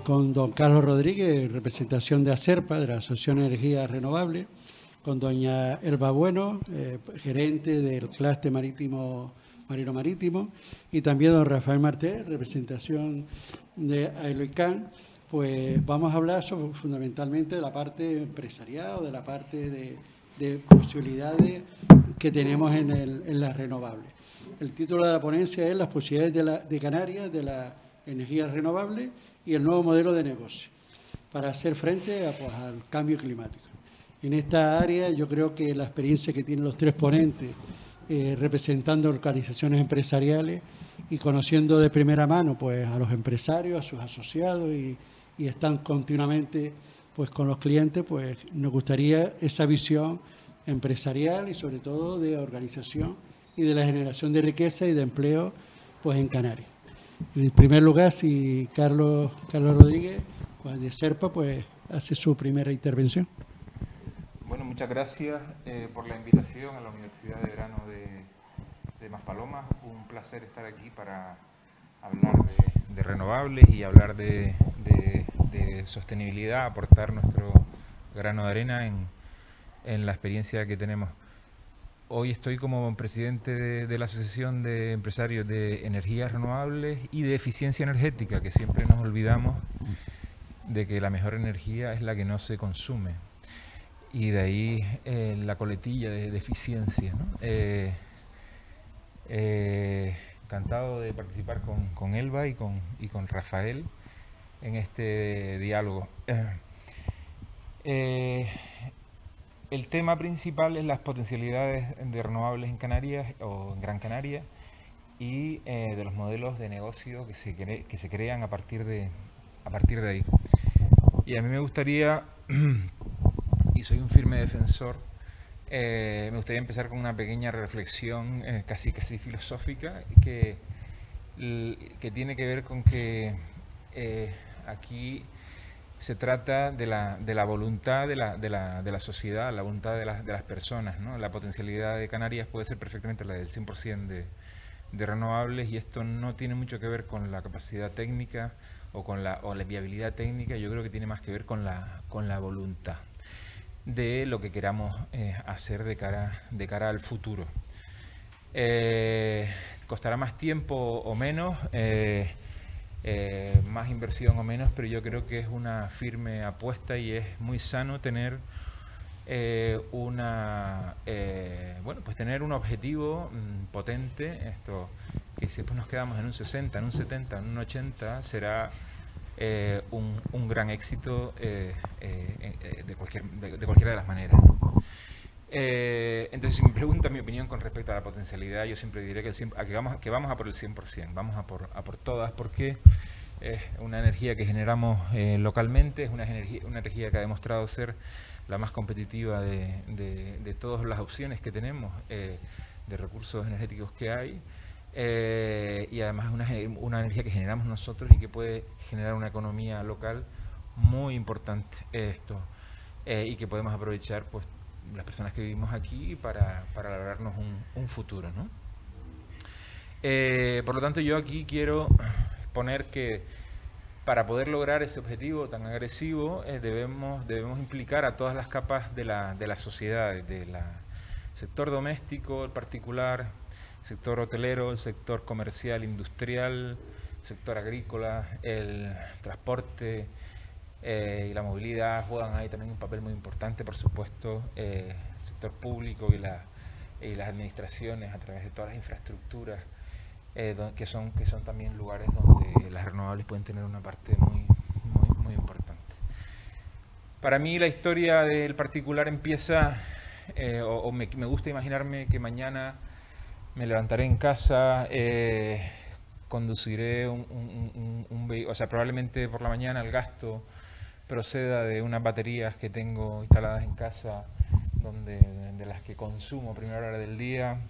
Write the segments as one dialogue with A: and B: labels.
A: con don Carlos Rodríguez, en representación de ACERPA, de la Asociación de Energía Renovable, con doña Elba Bueno, gerente del clúster marino marítimo, y también don Rafael Marté, representación de Aeloican. Pues vamos a hablar fundamentalmente de la parte empresarial o de la parte de posibilidades que tenemos en las renovables. El título de la ponencia es las posibilidades de Canarias de la energía renovable y el nuevo modelo de negocio para hacer frente al cambio climático. En esta área yo creo que la experiencia que tienen los tres ponentes representando organizaciones empresariales y conociendo de primera mano pues a los empresarios, a sus asociados y están continuamente pues con los clientes, pues nos gustaría esa visión empresarial y sobre todo de organización y de la generación de riqueza y de empleo pues en Canarias. En primer lugar, si Carlos Rodríguez pues, de ACERPA pues hace su primera intervención.
B: Bueno, muchas gracias por la invitación a la Universidad de Verano de Maspalomas. Un placer estar aquí para hablar de renovables y hablar de sostenibilidad, aportar nuestro grano de arena en la experiencia que tenemos. Hoy estoy como presidente de la Asociación de Empresarios de Energías Renovables y de Eficiencia Energética, que siempre nos olvidamos de que la mejor energía es la que no se consume. Y de ahí la coletilla de eficiencia, ¿no? Encantado de participar con Elba y con Rafael en este diálogo. El tema principal es las potencialidades de renovables en Canarias o en Gran Canaria y de los modelos de negocio que se crean a partir de ahí. Y a mí me gustaría, y soy un firme defensor, me gustaría empezar con una pequeña reflexión casi filosófica que tiene que ver con que aquí se trata de la voluntad de la sociedad, la voluntad de las personas, ¿no? La potencialidad de Canarias puede ser perfectamente la del 100% de renovables, y esto no tiene mucho que ver con la capacidad técnica o la viabilidad técnica. Yo creo que tiene más que ver con la voluntad de lo que queramos hacer de cara al futuro. Costará más tiempo o menos, más inversión o menos, pero yo creo que es una firme apuesta y es muy sano tener tener un objetivo potente. Esto que si después nos quedamos en un 60, en un 70, en un 80, será un gran éxito de cualquiera de las maneras. Entonces, si me preguntan mi opinión con respecto a la potencialidad, yo siempre diré que vamos a por el 100%, vamos a por todas, porque es una energía que generamos localmente, es una energía que ha demostrado ser la más competitiva de todas las opciones que tenemos de recursos energéticos que hay, y además es una energía que generamos nosotros y que puede generar una economía local muy importante, y que podemos aprovechar pues las personas que vivimos aquí para lograrnos un futuro, ¿no? Por lo tanto, yo aquí quiero poner que para poder lograr ese objetivo tan agresivo debemos implicar a todas las capas de la sociedad, del sector doméstico, el particular, el sector hotelero, el sector comercial, industrial, el sector agrícola, el transporte, y la movilidad juegan ahí también un papel muy importante, por supuesto, el sector público y las administraciones a través de todas las infraestructuras, que son también lugares donde las renovables pueden tener una parte muy importante. Para mí la historia del particular empieza, me gusta imaginarme que mañana me levantaré en casa, conduciré un vehículo, o sea, probablemente por la mañana el gasto proceda de unas baterías que tengo instaladas en casa, de las que consumo a primera hora del día.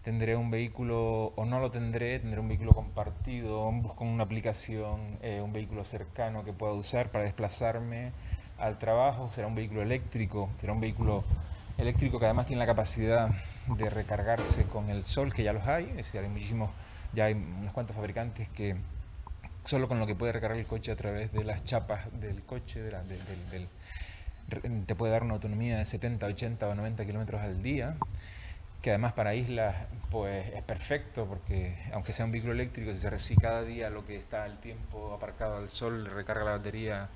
B: Tendré un vehículo, o no lo tendré un vehículo compartido, busco una aplicación, un vehículo cercano que pueda usar para desplazarme al trabajo. Será un vehículo eléctrico, que además tiene la capacidad de recargarse con el sol, que ya los hay, es decir, ya hay unos cuantos fabricantes que solo con lo que puede recargar el coche a través de las chapas del coche, te puede dar una autonomía de 70, 80 o 90 kilómetros al día, que además para islas pues es perfecto, porque aunque sea un vehículo eléctrico, si cada día lo que está el tiempo aparcado al sol recarga la batería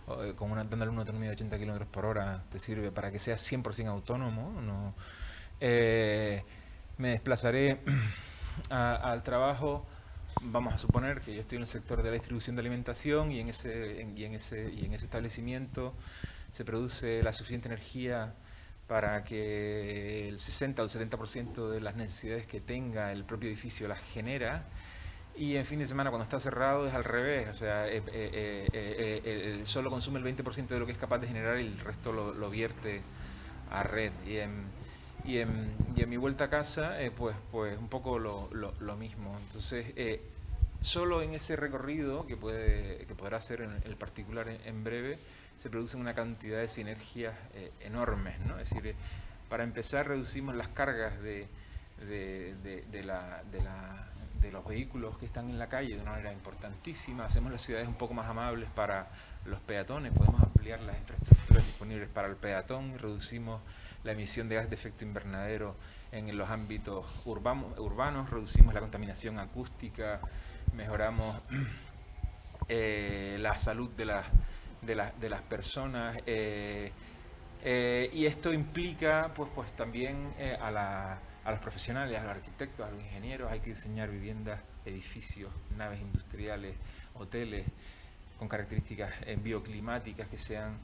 B: dándole una autonomía de 80 kilómetros por hora, te sirve para que sea 100% autónomo. ¿No? Me desplazaré al trabajo. Vamos a suponer que yo estoy en el sector de la distribución de alimentación y en ese establecimiento se produce la suficiente energía para que el 60 o el 70% de las necesidades que tenga el propio edificio las genera. Y en fin de semana, cuando está cerrado, es al revés. O sea, solo consume el 20% de lo que es capaz de generar y el resto lo vierte a red. Y en mi vuelta a casa, pues un poco lo mismo. Entonces, solo en ese recorrido que podrá hacer el particular en breve, se producen una cantidad de sinergias enormes, ¿no? Es decir, para empezar, reducimos las cargas de los vehículos que están en la calle de una manera importantísima. Hacemos las ciudades un poco más amables para los peatones, podemos ampliar las infraestructuras disponibles para el peatón, reducimos la emisión de gas de efecto invernadero en los ámbitos urbanos, reducimos la contaminación acústica, mejoramos la salud de las personas, y esto implica pues también a los profesionales, a los arquitectos, a los ingenieros. Hay que diseñar viviendas, edificios, naves industriales, hoteles con características bioclimáticas que sean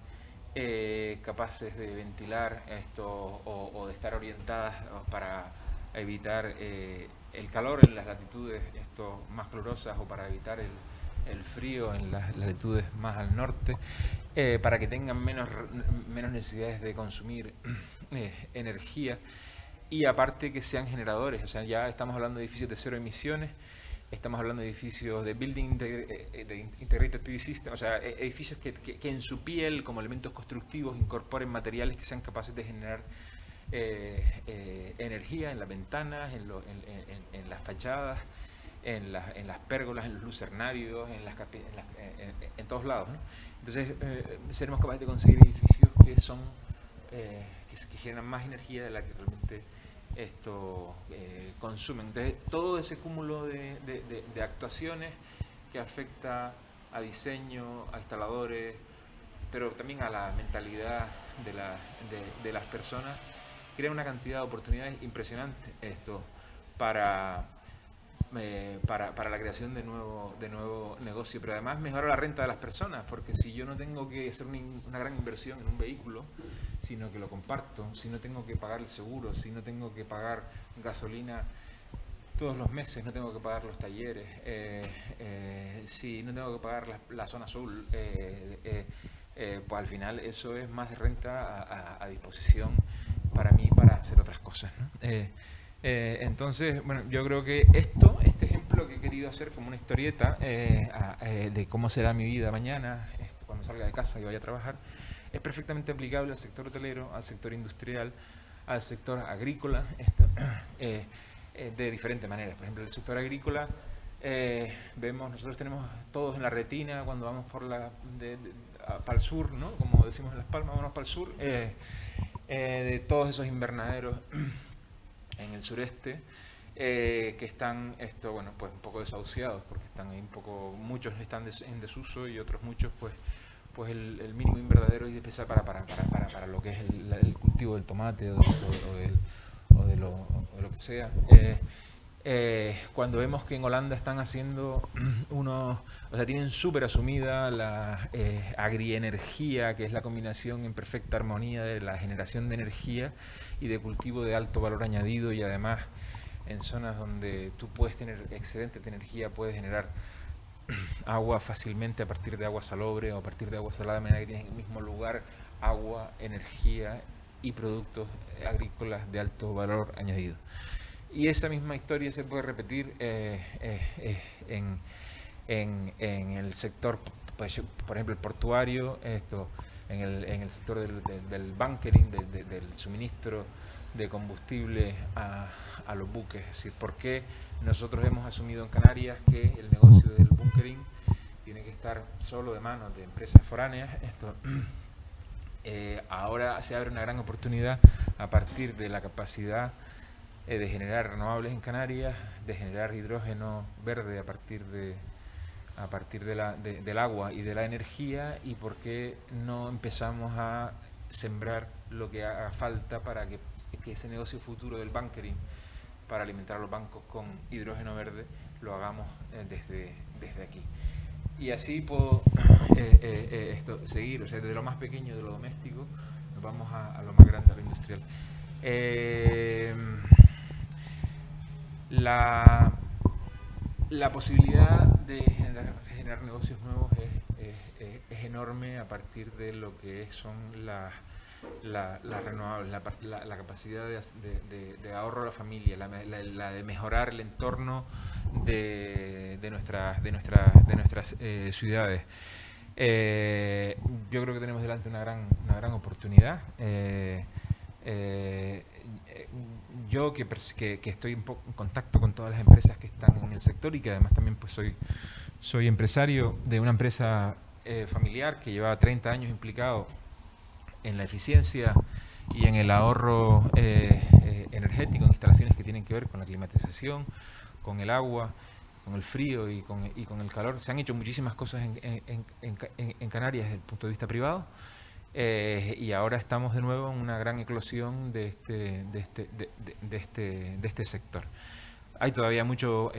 B: capaces de ventilar esto o de estar orientadas para evitar el calor en las latitudes más calurosas o para evitar el frío en las latitudes más al norte, para que tengan menos necesidades de consumir energía, y aparte que sean generadores. O sea, ya estamos hablando de edificios de cero emisiones, estamos hablando de edificios de Building Integrated PV System, o sea, edificios que en su piel, como elementos constructivos, incorporen materiales que sean capaces de generar energía en las ventanas, en las fachadas, en las pérgolas, en los lucernarios, en todos lados, ¿no? Entonces, seremos capaces de conseguir edificios que son que generan más energía de la que realmente consumen. Entonces, todo ese cúmulo de actuaciones que afecta a diseño, a instaladores, pero también a la mentalidad de las personas, crea una cantidad de oportunidades impresionantes para la creación de nuevo negocio, pero además mejora la renta de las personas, porque si yo no tengo que hacer una gran inversión en un vehículo, sino que lo comparto, si no tengo que pagar el seguro, si no tengo que pagar gasolina todos los meses, no tengo que pagar los talleres, si no tengo que pagar la zona azul, pues al final eso es más de renta a disposición para mí para hacer otras cosas, ¿no? Entonces, bueno, yo creo que este ejemplo que he querido hacer como una historieta de cómo será mi vida mañana, cuando salga de casa y vaya a trabajar, es perfectamente aplicable al sector hotelero, al sector industrial, al sector agrícola, de diferentes maneras. Por ejemplo, el sector agrícola, nosotros tenemos todos en la retina cuando vamos para el sur, ¿no? Como decimos en Las Palmas, vamos para el sur, de todos esos invernaderos en el sureste, que están pues un poco desahuciados, porque están ahí muchos están en desuso y otros muchos pues el mínimo invernadero es empezar para lo que es el cultivo del tomate o de lo que sea. Cuando vemos que en Holanda están haciendo tienen súper asumida la agrienergía, que es la combinación en perfecta armonía de la generación de energía y de cultivo de alto valor añadido, y además en zonas donde tú puedes tener excedentes de energía, puedes generar agua fácilmente a partir de agua salobre o a partir de agua salada, de manera que tienes en el mismo lugar agua, energía y productos agrícolas de alto valor añadido. Y esa misma historia se puede repetir en el sector, pues, por ejemplo, el portuario, en el sector del bunkering, del suministro de combustible a los buques. Es decir, ¿por qué nosotros hemos asumido en Canarias que el negocio del bunkering tiene que estar solo de manos de empresas foráneas. Ahora se abre una gran oportunidad a partir de la capacidad de generar renovables en Canarias, de generar hidrógeno verde a partir del agua y de la energía, y por qué no empezamos a sembrar lo que haga falta para que ese negocio futuro del bunkering para alimentar a los bancos con hidrógeno verde lo hagamos desde aquí. Y así puedo seguir, o sea, desde lo más pequeño, de lo doméstico, nos vamos a lo más grande, a lo industrial. La posibilidad de generar negocios nuevos es enorme a partir de lo que son las renovables, la capacidad de ahorro a la familia, la de mejorar el entorno de nuestras ciudades. Yo creo que tenemos delante una gran oportunidad. Yo que estoy en contacto con todas las empresas que están en el sector, y que además también pues soy empresario de una empresa familiar que lleva 30 años implicado en la eficiencia y en el ahorro energético en instalaciones que tienen que ver con la climatización, con el agua, con el frío y con el calor. Se han hecho muchísimas cosas en Canarias desde el punto de vista privado, y ahora estamos de nuevo en una gran eclosión de este sector. Hay todavía mucho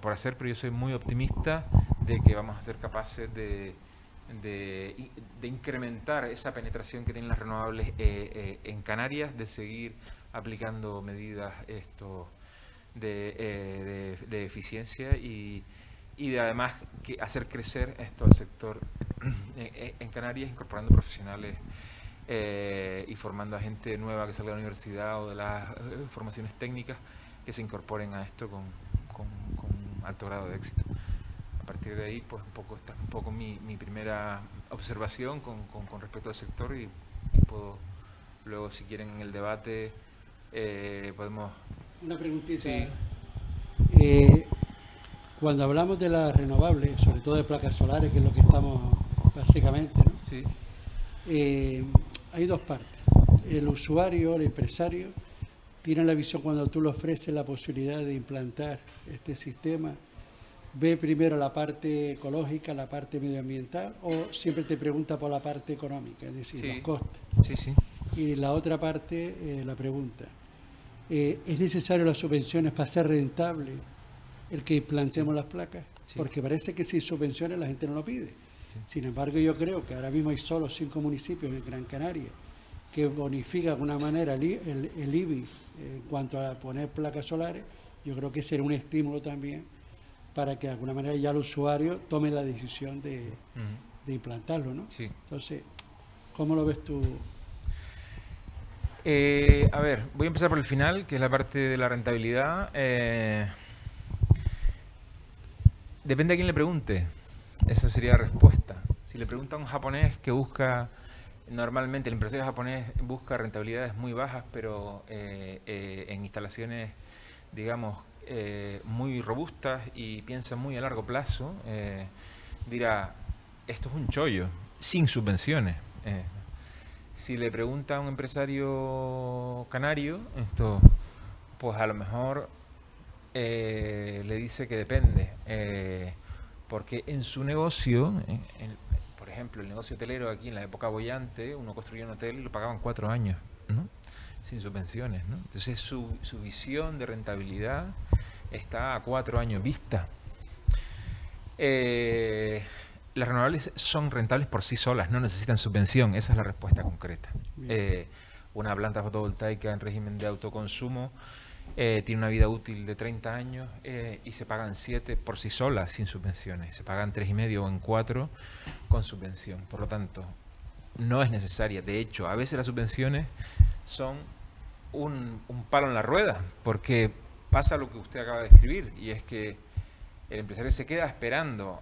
B: por hacer, pero yo soy muy optimista de que vamos a ser capaces de incrementar esa penetración que tienen las renovables en Canarias, de seguir aplicando medidas de eficiencia y de además hacer crecer el sector en Canarias, incorporando profesionales y formando a gente nueva que salga de la universidad o de las formaciones técnicas, que se incorporen a esto con alto grado de éxito. A partir de ahí, pues esta es un poco mi primera observación con respecto al sector, y puedo luego, si quieren, en el debate podemos...
A: Una preguntita.
B: Sí.
A: Cuando hablamos de las renovables, sobre todo de placas solares, que es lo que estamos básicamente, ¿no?
B: Sí.
A: Hay dos partes. El usuario, el empresario, tiene la visión cuando tú le ofreces la posibilidad de implantar este sistema. ¿Ve primero la parte ecológica, la parte medioambiental, o siempre te pregunta por la parte económica, es decir, los costes?
B: Sí, sí.
A: Y la otra parte, la pregunta, ¿es necesario las subvenciones para ser rentable el que implantemos las placas? Sí. Porque parece que sin subvenciones la gente no lo pide. Sí. Sin embargo, yo creo que ahora mismo hay solo 5 municipios en Gran Canaria que bonifican de alguna manera el IBI en cuanto a poner placas solares. Yo creo que será un estímulo también para que de alguna manera ya el usuario tome la decisión de implantarlo, ¿no?
B: Sí.
A: Entonces, ¿cómo lo ves tú?
B: A ver, voy a empezar por el final, que es la parte de la rentabilidad. Depende a quién le pregunte. Esa sería la respuesta. Si le pregunta a un japonés que busca, normalmente el empresario japonés busca rentabilidades muy bajas, pero en instalaciones, digamos, muy robustas, y piensa muy a largo plazo, dirá, esto es un chollo, sin subvenciones. Si le pregunta a un empresario canario, pues a lo mejor le dice que depende, porque en su negocio, por ejemplo, el negocio hotelero aquí en la época boyante, uno construyó un hotel y lo pagaban 4 años, ¿no? Sin subvenciones, ¿no? Entonces su visión de rentabilidad está a 4 años vista. Las renovables son rentables por sí solas, no necesitan subvención, esa es la respuesta concreta. Una planta fotovoltaica en régimen de autoconsumo tiene una vida útil de 30 años y se pagan 7 por sí solas sin subvenciones, se pagan 3,5 o en 4 con subvención. Por lo tanto, no es necesaria. De hecho, a veces las subvenciones son un palo en la rueda, porque pasa lo que usted acaba de escribir, y es que el empresario se queda esperando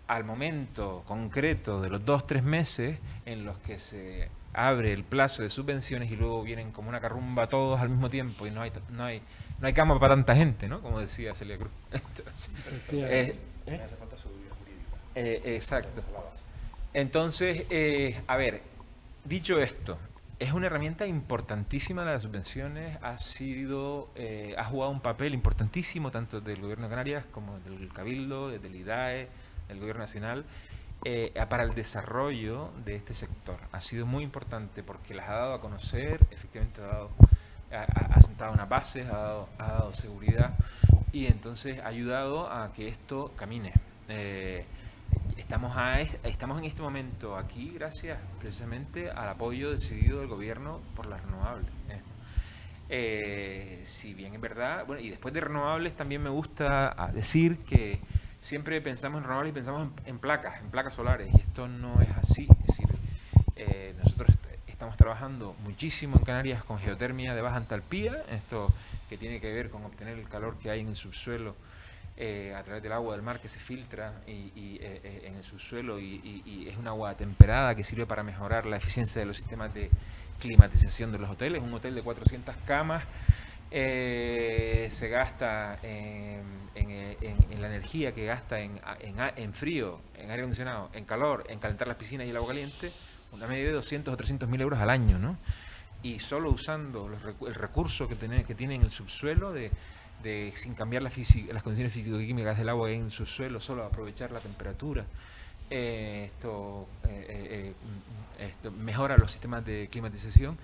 B: al momento concreto de los 2-3 meses en los que se abre el plazo de subvenciones, y luego vienen como una carrumba todos al mismo tiempo, y no hay cama para tanta gente, ¿no? Como decía Celia Cruz. Entonces,
C: hace falta seguridad jurídica.
B: Exacto. Entonces, a ver, dicho esto, es una herramienta importantísima la de las subvenciones, ha jugado un papel importantísimo tanto del Gobierno de Canarias como del Cabildo, del IDAE, del Gobierno Nacional, para el desarrollo de este sector. Ha sido muy importante porque las ha dado a conocer, efectivamente ha sentado unas bases, ha dado seguridad y entonces ha ayudado a que esto camine. Estamos en este momento aquí gracias precisamente al apoyo decidido del gobierno por las renovables. Si bien es verdad, bueno, y después de renovables también me gusta decir que siempre pensamos en renovables y pensamos en placas solares, y esto no es así. Es decir, nosotros estamos trabajando muchísimo en Canarias con geotermia de baja entalpía, esto que tiene que ver con obtener el calor que hay en el subsuelo a través del agua del mar que se filtra en el subsuelo y es un agua temperada que sirve para mejorar la eficiencia de los sistemas de climatización de los hoteles. Un hotel de 400 camas se gasta en la energía que gasta en frío, en aire acondicionado, en calor, en calentar las piscinas y el agua caliente, una media de 200 o 300 mil euros al año, ¿no? Y solo usando el recurso que tiene en el subsuelo sin cambiar las condiciones físico-químicas del agua en el subsuelo, solo aprovechar la temperatura. Esto mejora los sistemas de climatización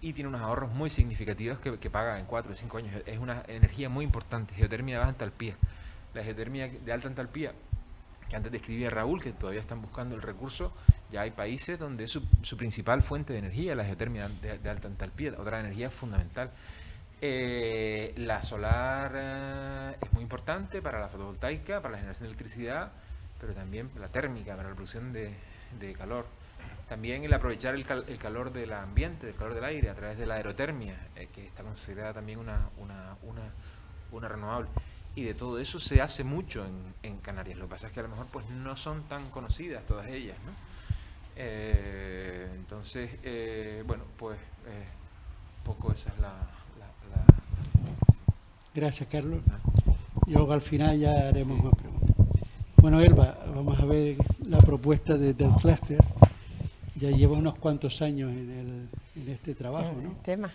B: y tiene unos ahorros muy significativos que paga en 4 o 5 años. Es una energía muy importante, geotermia de baja entalpía. La geotermia de alta entalpía, que antes describía Raúl, que todavía están buscando el recurso, ya hay países donde es su principal fuente de energía, la geotermia de alta entalpía, otra energía fundamental. La solar es muy importante para la fotovoltaica, para la generación de electricidad, pero también la térmica, para la producción de calor. También el aprovechar el calor del ambiente, el calor del aire, a través de la aerotermia, que está considerada también una renovable. Y de todo eso se hace mucho en Canarias. Lo que pasa es que a lo mejor pues no son tan conocidas todas ellas, ¿no? Entonces, bueno, pues un poco esa es la...
A: Gracias, Carlos. Y luego al final ya haremos más preguntas. Bueno, Elba, vamos a ver la propuesta del clúster. Ya lleva unos cuantos años en este trabajo, ¿no?
C: Tema.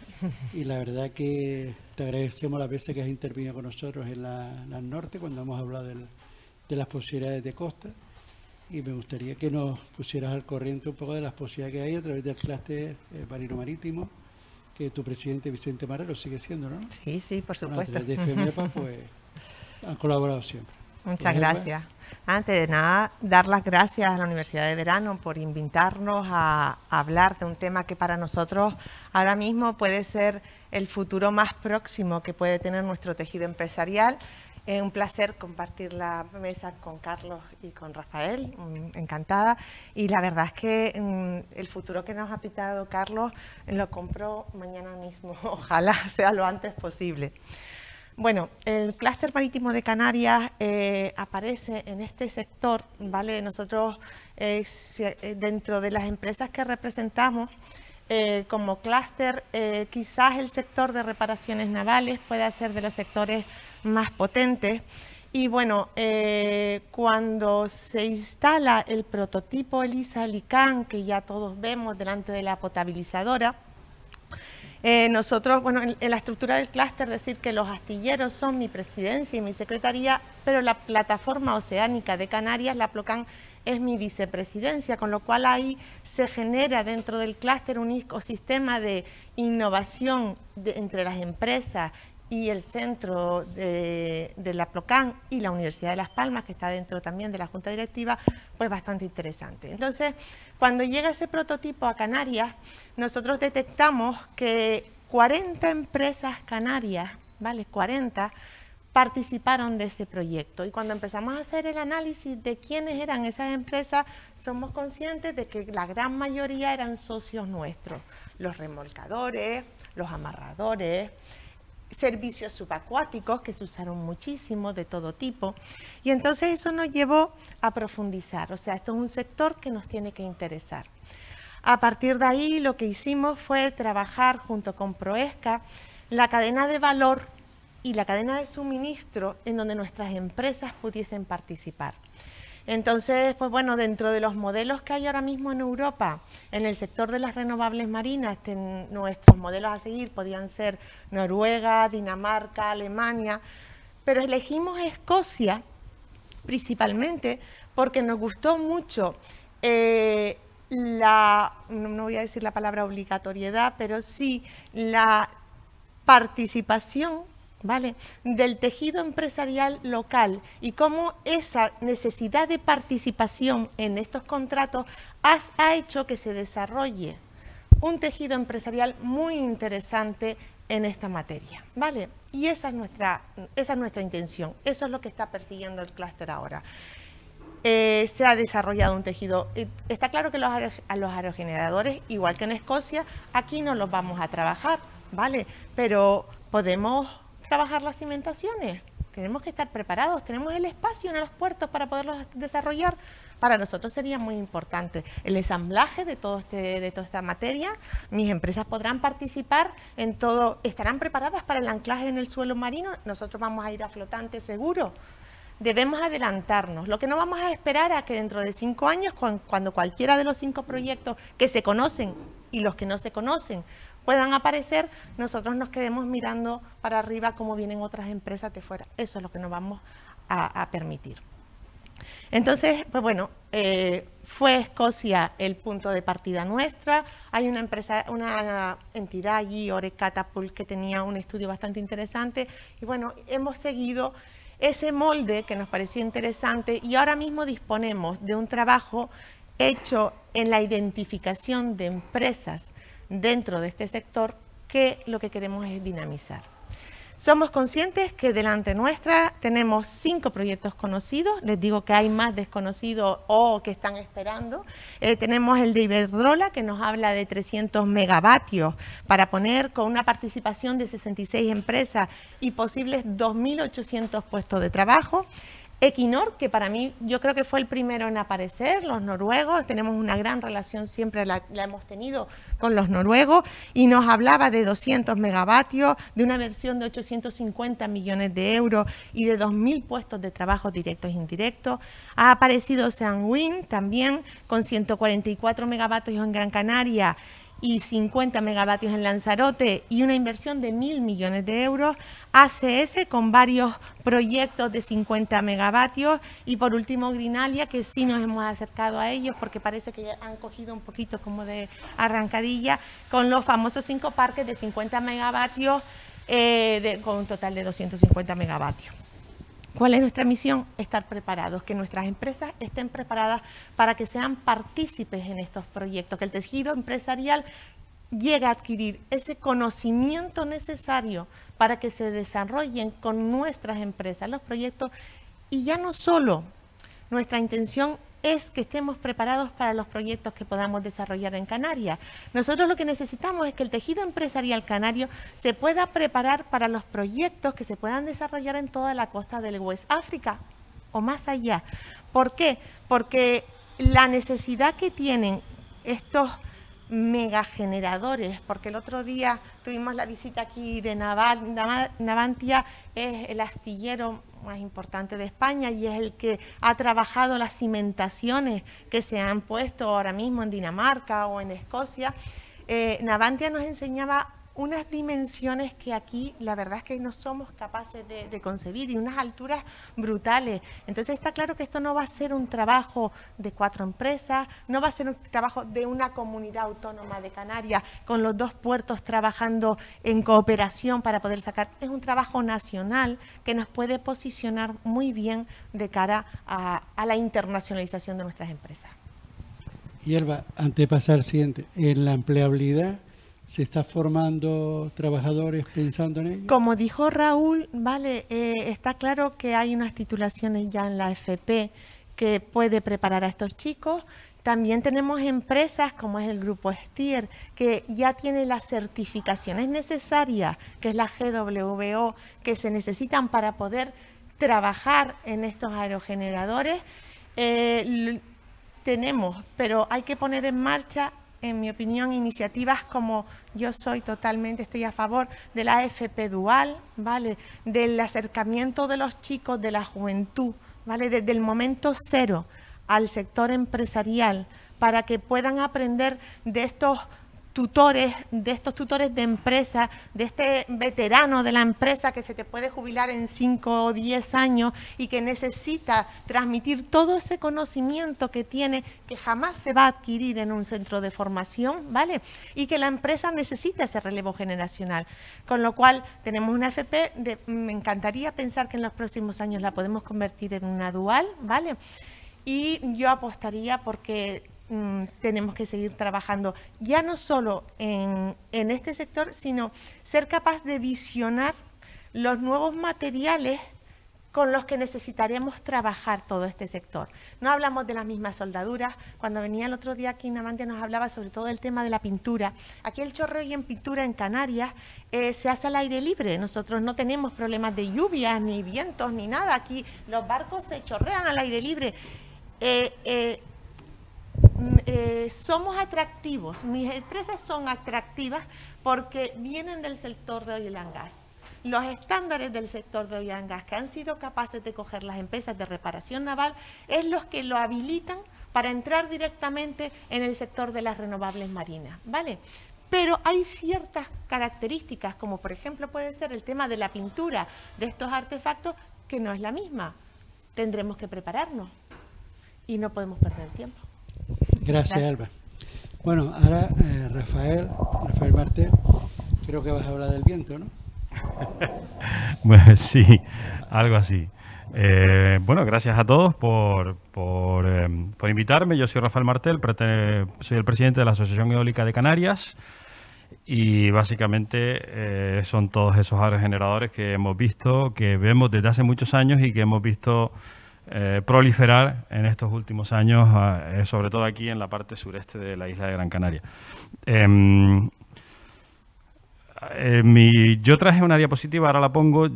A: Y la verdad que te agradecemos las veces que has intervenido con nosotros en la norte cuando hemos hablado de las posibilidades de costa. Y me gustaría que nos pusieras al corriente un poco de las posibilidades que hay a través del clúster marino-marítimo, que tu presidente Vicente Marrero sigue siendo, ¿no?
C: Sí, sí, por supuesto.
A: A través de FEMEPA, pues han colaborado siempre.
C: Muchas gracias. Antes de nada, dar las gracias a la Universidad de Verano por invitarnos a hablar de un tema que para nosotros ahora mismo puede ser el futuro más próximo que puede tener nuestro tejido empresarial. Es un placer compartir la mesa con Carlos y con Rafael, encantada. Y la verdad es que el futuro que nos ha pitado Carlos lo compro mañana mismo, ojalá sea lo antes posible. Bueno, el clúster marítimo de Canarias aparece en este sector, ¿vale? Nosotros, dentro de las empresas que representamos, como clúster, quizás el sector de reparaciones navales pueda ser de los sectores más potentes. Y bueno, cuando se instala el prototipo Elisa Alicán, que ya todos vemos delante de la potabilizadora, nosotros, bueno, en la estructura del clúster, decir que los astilleros son mi presidencia y mi secretaría, pero la plataforma oceánica de Canarias, la PLOCAN, es mi vicepresidencia, con lo cual ahí se genera dentro del clúster un ecosistema de innovación entre las empresas y el centro de la PLOCAN y la Universidad de Las Palmas, que está dentro también de la Junta Directiva, pues bastante interesante. Entonces, cuando llega ese prototipo a Canarias, nosotros detectamos que 40 empresas canarias, ¿vale? 40, participaron de ese proyecto. Y cuando empezamos a hacer el análisis de quiénes eran esas empresas, somos conscientes de que la gran mayoría eran socios nuestros. Los remolcadores, los amarradores, servicios subacuáticos que se usaron muchísimo, de todo tipo, y entonces eso nos llevó a profundizar, o sea, esto es un sector que nos tiene que interesar. A partir de ahí lo que hicimos fue trabajar junto con Proesca la cadena de valor y la cadena de suministro en donde nuestras empresas pudiesen participar. Entonces, pues bueno, dentro de los modelos que hay ahora mismo en Europa, en el sector de las renovables marinas, nuestros modelos a seguir podían ser Noruega, Dinamarca, Alemania, pero elegimos Escocia principalmente porque nos gustó mucho no voy a decir la palabra obligatoriedad, pero sí la participación, ¿vale?, del tejido empresarial local y cómo esa necesidad de participación en estos contratos ha hecho que se desarrolle un tejido empresarial muy interesante en esta materia, ¿vale? Y esa es nuestra intención, eso es lo que está persiguiendo el clúster ahora. Se ha desarrollado un tejido, está claro que a los aerogeneradores, igual que en Escocia, aquí no los vamos a trabajar, ¿vale? Pero podemos trabajar las cimentaciones, tenemos que estar preparados, tenemos el espacio en los puertos para poderlos desarrollar. Para nosotros sería muy importante el ensamblaje de toda esta materia. Mis empresas podrán participar en todo, estarán preparadas para el anclaje en el suelo marino, nosotros vamos a ir a flotante seguro. Debemos adelantarnos. Lo que no vamos a esperar a que dentro de 5 años, cuando cualquiera de los 5 proyectos que se conocen y los que no se conocen puedan aparecer, nosotros nos quedemos mirando para arriba como vienen otras empresas de fuera. Eso es lo que nos vamos a permitir. Entonces, pues bueno, fue Escocia el punto de partida nuestra. Hay una entidad allí, Ore Catapult, que tenía un estudio bastante interesante y bueno, hemos seguido ese molde que nos pareció interesante y ahora mismo disponemos de un trabajo hecho en la identificación de empresas dentro de este sector que lo que queremos es dinamizar. Somos conscientes que delante nuestra tenemos 5 proyectos conocidos, les digo que hay más desconocidos o que están esperando. Tenemos el de Iberdrola, que nos habla de 300 megavatios para poner con una participación de 66 empresas y posibles 2.800 puestos de trabajo. Equinor, que para mí yo creo que fue el primero en aparecer, los noruegos, tenemos una gran relación, siempre la hemos tenido con los noruegos, y nos hablaba de 200 megavatios, de una versión de 850 millones de euros y de 2.000 puestos de trabajo directos e indirectos. Ha aparecido Seanwind también con 144 megavatios en Gran Canaria y 50 megavatios en Lanzarote y una inversión de 1.000 millones de euros, ACS con varios proyectos de 50 megavatios y por último Greenalia, que sí nos hemos acercado a ellos porque parece que han cogido un poquito como de arrancadilla con los famosos 5 parques de 50 megavatios con un total de 250 megavatios. ¿Cuál es nuestra misión? Estar preparados, que nuestras empresas estén preparadas para que sean partícipes en estos proyectos, que el tejido empresarial llegue a adquirir ese conocimiento necesario para que se desarrollen con nuestras empresas los proyectos. Y ya no solo, nuestra intención es que estemos preparados para los proyectos que podamos desarrollar en Canarias. Nosotros lo que necesitamos es que el tejido empresarial canario se pueda preparar para los proyectos que se puedan desarrollar en toda la costa del West África o más allá. ¿Por qué? Porque la necesidad que tienen estos megageneradores, porque el otro día tuvimos la visita aquí de Navantia, es el astillero más importante de España y es el que ha trabajado las cimentaciones que se han puesto ahora mismo en Dinamarca o en Escocia. Navantia nos enseñaba unas dimensiones que aquí la verdad es que no somos capaces de concebir y unas alturas brutales. Entonces está claro que esto no va a ser un trabajo de 4 empresas, no va a ser un trabajo de una comunidad autónoma de Canarias con los 2 puertos trabajando en cooperación para poder sacar. Es un trabajo nacional que nos puede posicionar muy bien de cara a la internacionalización de nuestras empresas.
A: Hierba, antes de pasar al siguiente, en la empleabilidad, ¿se está formando trabajadores pensando en ello?
C: Como dijo Raúl, vale, está claro que hay unas titulaciones ya en la FP que puede preparar a estos chicos. También tenemos empresas como es el Grupo Stier, que ya tiene las certificaciones necesarias, que es la GWO, que se necesitan para poder trabajar en estos aerogeneradores. Tenemos, pero hay que poner en marcha, en mi opinión, iniciativas como yo estoy a favor de la AFP dual, ¿vale? Del acercamiento de los chicos, de la juventud, ¿vale? Desde el momento cero al sector empresarial para que puedan aprender de estos tutores de empresa, de este veterano de la empresa que se te puede jubilar en 5 o 10 años y que necesita transmitir todo ese conocimiento que tiene, que jamás se va a adquirir en un centro de formación, ¿vale? Y que la empresa necesita ese relevo generacional. Con lo cual, tenemos una FP, me encantaría pensar que en los próximos años la podemos convertir en una dual, ¿vale? Y yo apostaría porque tenemos que seguir trabajando ya no solo en este sector, sino ser capaz de visionar los nuevos materiales con los que necesitaremos trabajar todo este sector. No hablamos de las mismas soldaduras. Cuando venía el otro día aquí Namantia nos hablaba sobre todo del tema de la pintura. Aquí el chorreo y en pintura en Canarias se hace al aire libre. Nosotros no tenemos problemas de lluvias, ni vientos, ni nada. Aquí los barcos se chorrean al aire libre. Somos atractivos, mis empresas son atractivas porque vienen del sector de oil and gas. Los estándares del sector de oil and gas que han sido capaces de coger las empresas de reparación naval es los que lo habilitan para entrar directamente en el sector de las renovables marinas, ¿vale? Pero hay ciertas características, como por ejemplo puede ser el tema de la pintura de estos artefactos, que no es la misma. Tendremos que prepararnos y no podemos perder el tiempo.
A: Gracias, Alba. Bueno, ahora Rafael Martel, creo que vas a hablar del viento, ¿no?
D: Bueno, sí, algo así. Bueno, gracias a todos por invitarme. Yo soy Rafael Martel, soy el presidente de la Asociación Eólica de Canarias y básicamente son todos esos aerogeneradores que hemos visto, que vemos desde hace muchos años y que hemos visto proliferar en estos últimos años, sobre todo aquí en la parte sureste de la isla de Gran Canaria. Yo traje una diapositiva, ahora la pongo.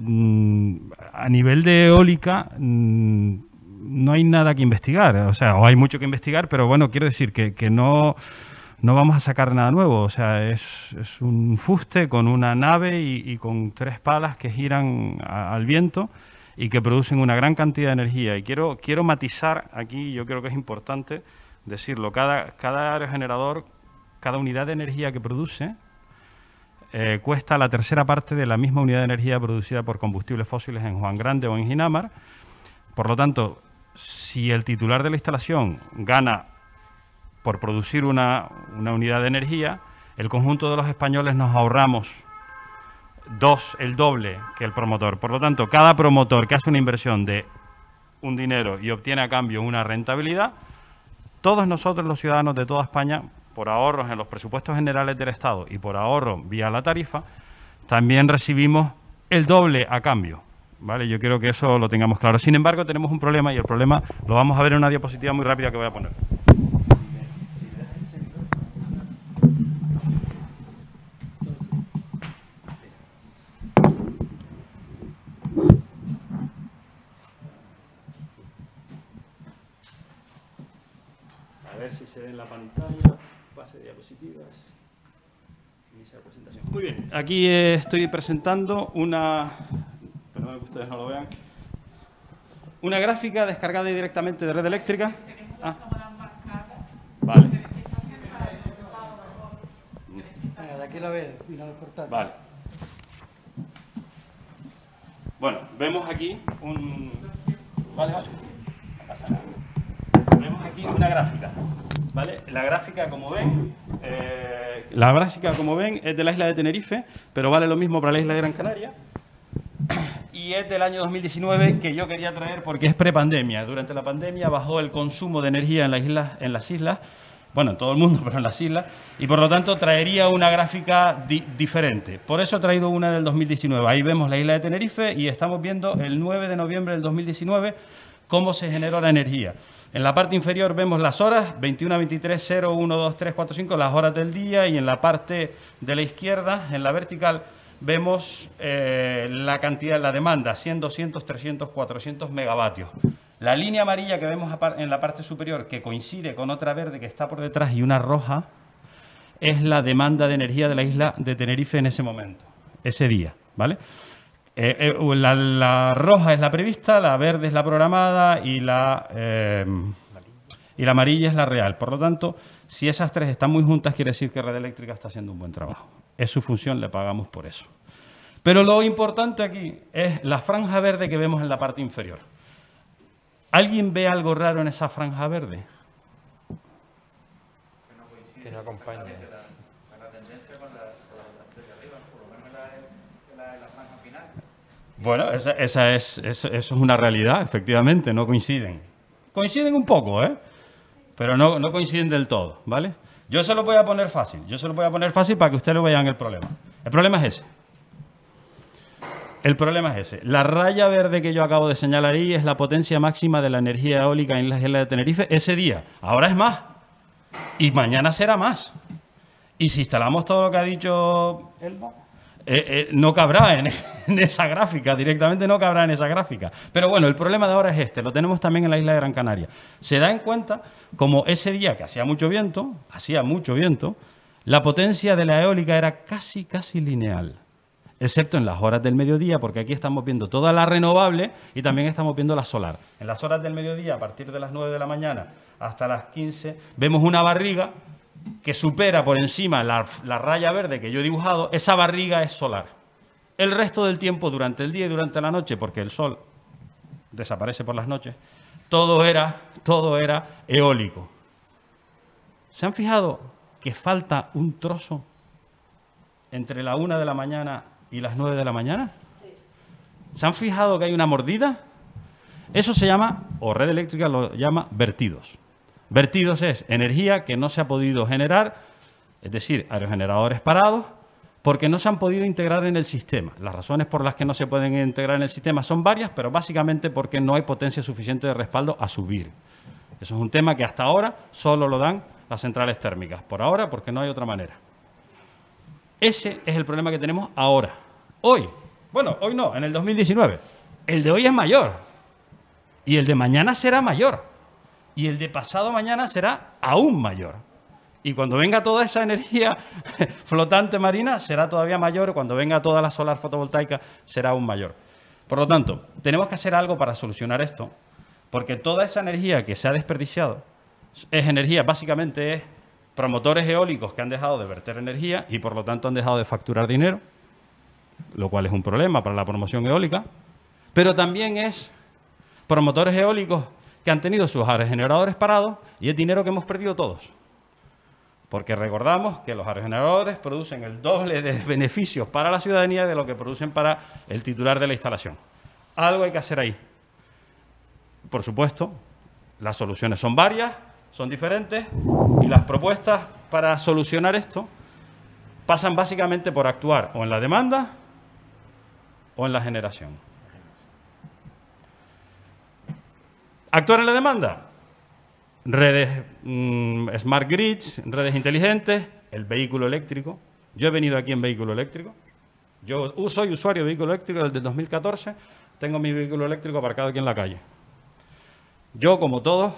D: A nivel de eólica no hay nada que investigar, o hay mucho que investigar, pero bueno, quiero decir que no vamos a sacar nada nuevo. O sea, es un fuste con una nave y con 3 palas que giran al viento y que producen una gran cantidad de energía. Y quiero matizar aquí, yo creo que es importante decirlo, cada aerogenerador, cada unidad de energía que produce, cuesta la tercera parte de la misma unidad de energía producida por combustibles fósiles en Juan Grande o en Ginamar. Por lo tanto, si el titular de la instalación gana por producir una unidad de energía, el conjunto de los españoles nos ahorramos el doble que el promotor. Por lo tanto, cada promotor que hace una inversión de un dinero y obtiene a cambio una rentabilidad, todos nosotros, los ciudadanos de toda España, por ahorros en los presupuestos generales del Estado y por ahorro vía la tarifa, también recibimos el doble a cambio, ¿vale? Yo quiero que eso lo tengamos claro. Sin embargo, tenemos un problema y el problema lo vamos a ver en una diapositiva muy rápida que voy a poner. A ver si se ve en la pantalla. Pase de diapositivas. Iniciar presentación. Muy bien, aquí estoy presentando perdón que ustedes no lo vean, una gráfica descargada directamente de red eléctrica. Vale.
A: De aquí la ves, mira el portal.
D: Vale. Bueno, vemos aquí Vale. No pasa nada. Vemos aquí una gráfica. ¿Vale? La gráfica, como ven, es de la isla de Tenerife, pero vale lo mismo para la isla de Gran Canaria. Y es del año 2019, que yo quería traer porque es prepandemia. Durante la pandemia bajó el consumo de energía en las islas, bueno, en todo el mundo, pero en las islas, y por lo tanto traería una gráfica diferente. Por eso he traído una del 2019. Ahí vemos la isla de Tenerife y estamos viendo el 9 de noviembre del 2019 cómo se generó la energía. En la parte inferior vemos las horas, 21, 23, 0, 1, 2, 3, 4, 5, las horas del día, y en la parte de la izquierda, en la vertical, vemos la cantidad, la demanda, 100, 200, 300, 400 megavatios. La línea amarilla que vemos en la parte superior, que coincide con otra verde que está por detrás y una roja, es la demanda de energía de la isla de Tenerife en ese momento, ese día, ¿vale? La roja es la prevista, la verde es la programada y la y la amarilla es la real. Por lo tanto, si esas tres están muy juntas, quiere decir que Red Eléctrica está haciendo un buen trabajo. Es su función, le pagamos por eso. Pero lo importante aquí es la franja verde que vemos en la parte inferior. ¿Alguien ve algo raro en esa franja verde?
B: Que no acompaña.
D: Bueno, eso es una realidad, efectivamente, no coinciden. Coinciden un poco, ¿eh? Pero no coinciden del todo, ¿vale? Yo se lo voy a poner fácil. Yo se lo voy a poner fácil para que ustedes lo vean el problema. El problema es ese. El problema es ese. La raya verde que yo acabo de señalar ahí es la potencia máxima de la energía eólica en la isla de Tenerife ese día. Ahora es más. Y mañana será más. Y si instalamos todo lo que ha dicho Elba, no cabrá en esa gráfica, directamente no cabrá en esa gráfica. Pero bueno, el problema de ahora es este, lo tenemos también en la isla de Gran Canaria. Se da en cuenta, como ese día que hacía mucho viento, la potencia de la eólica era casi lineal, excepto en las horas del mediodía, porque aquí estamos viendo toda la renovable y también estamos viendo la solar. En las horas del mediodía, a partir de las 9 de la mañana hasta las 15, vemos una barriga que supera por encima la raya verde que yo he dibujado. Esa barriga es solar. El resto del tiempo, durante el día y durante la noche, porque el sol desaparece por las noches, todo era eólico. ¿Se han fijado que falta un trozo entre la 1 de la mañana y las 9 de la mañana? ¿Se han fijado que hay una mordida? Eso se llama, o Red Eléctrica lo llama, vertidos. Vertidos es energía que no se ha podido generar, es decir, aerogeneradores parados, porque no se han podido integrar en el sistema. Las razones por las que no se pueden integrar en el sistema son varias, pero básicamente porque no hay potencia suficiente de respaldo a subir. Eso es un tema que hasta ahora solo lo dan las centrales térmicas. Por ahora, porque no hay otra manera. Ese es el problema que tenemos ahora. Hoy. Bueno, hoy no, en el 2019. El de hoy es mayor. Y el de mañana será mayor. Y el de pasado mañana será aún mayor. Y cuando venga toda esa energía flotante marina, será todavía mayor. Cuando venga toda la solar fotovoltaica, será aún mayor. Por lo tanto, tenemos que hacer algo para solucionar esto, porque toda esa energía que se ha desperdiciado es energía, básicamente es promotores eólicos que han dejado de verter energía y por lo tanto han dejado de facturar dinero, lo cual es un problema para la promoción eólica, pero también es promotores eólicos que han tenido sus aerogeneradores parados y es dinero que hemos perdido todos. Porque recordamos que los aerogeneradores producen el doble de beneficios para la ciudadanía de lo que producen para el titular de la instalación. Algo hay que hacer ahí. Por supuesto, las soluciones son varias, son diferentes y las propuestas para solucionar esto pasan básicamente por actuar o en la demanda o en la generación. ¿Actuar en la demanda? Redes smart grids, redes inteligentes, el vehículo eléctrico. Yo he venido aquí en vehículo eléctrico. Yo soy usuario de vehículo eléctrico desde 2014. Tengo mi vehículo eléctrico aparcado aquí en la calle. Yo, como todos,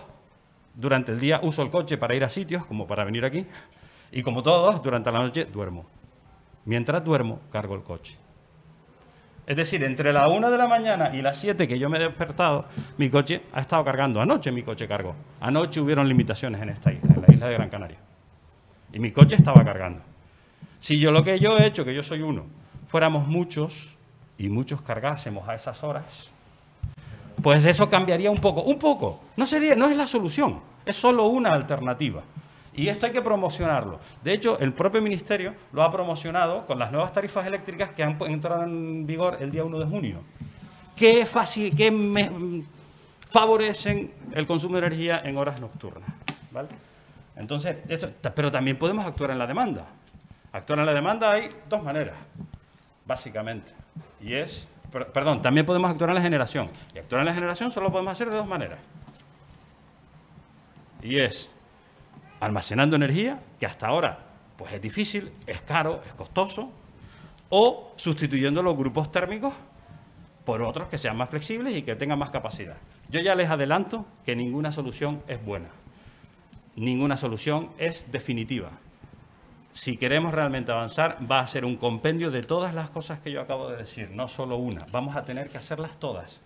D: durante el día uso el coche para ir a sitios, como para venir aquí. Y como todos, durante la noche duermo. Mientras duermo, cargo el coche. Es decir, entre la 1 de la mañana y las 7 que yo me he despertado, mi coche ha estado cargando. Anoche mi coche cargó. Anoche hubieron limitaciones en esta isla, en la isla de Gran Canaria. Y mi coche estaba cargando. Si yo lo que yo he hecho, que yo soy uno, fuéramos muchos y muchos cargásemos a esas horas, pues eso cambiaría un poco. Un poco. No es la solución, es solo una alternativa. Y esto hay que promocionarlo. De hecho, el propio Ministerio lo ha promocionado con las nuevas tarifas eléctricas que han entrado en vigor el día 1 de junio, que favorecen el consumo de energía en horas nocturnas, ¿vale? Entonces, pero también podemos actuar en la demanda. Actuar en la demanda hay dos maneras, básicamente. Y es, perdón, también podemos actuar en la generación. Y actuar en la generación solo podemos hacer de dos maneras. Y es almacenando energía, que hasta ahora pues es difícil, es caro, es costoso, o sustituyendo los grupos térmicos por otros que sean más flexibles y que tengan más capacidad. Yo ya les adelanto que ninguna solución es buena, ninguna solución es definitiva. Si queremos realmente avanzar, va a ser un compendio de todas las cosas que yo acabo de decir, no solo una. Vamos a tener que hacerlas todas.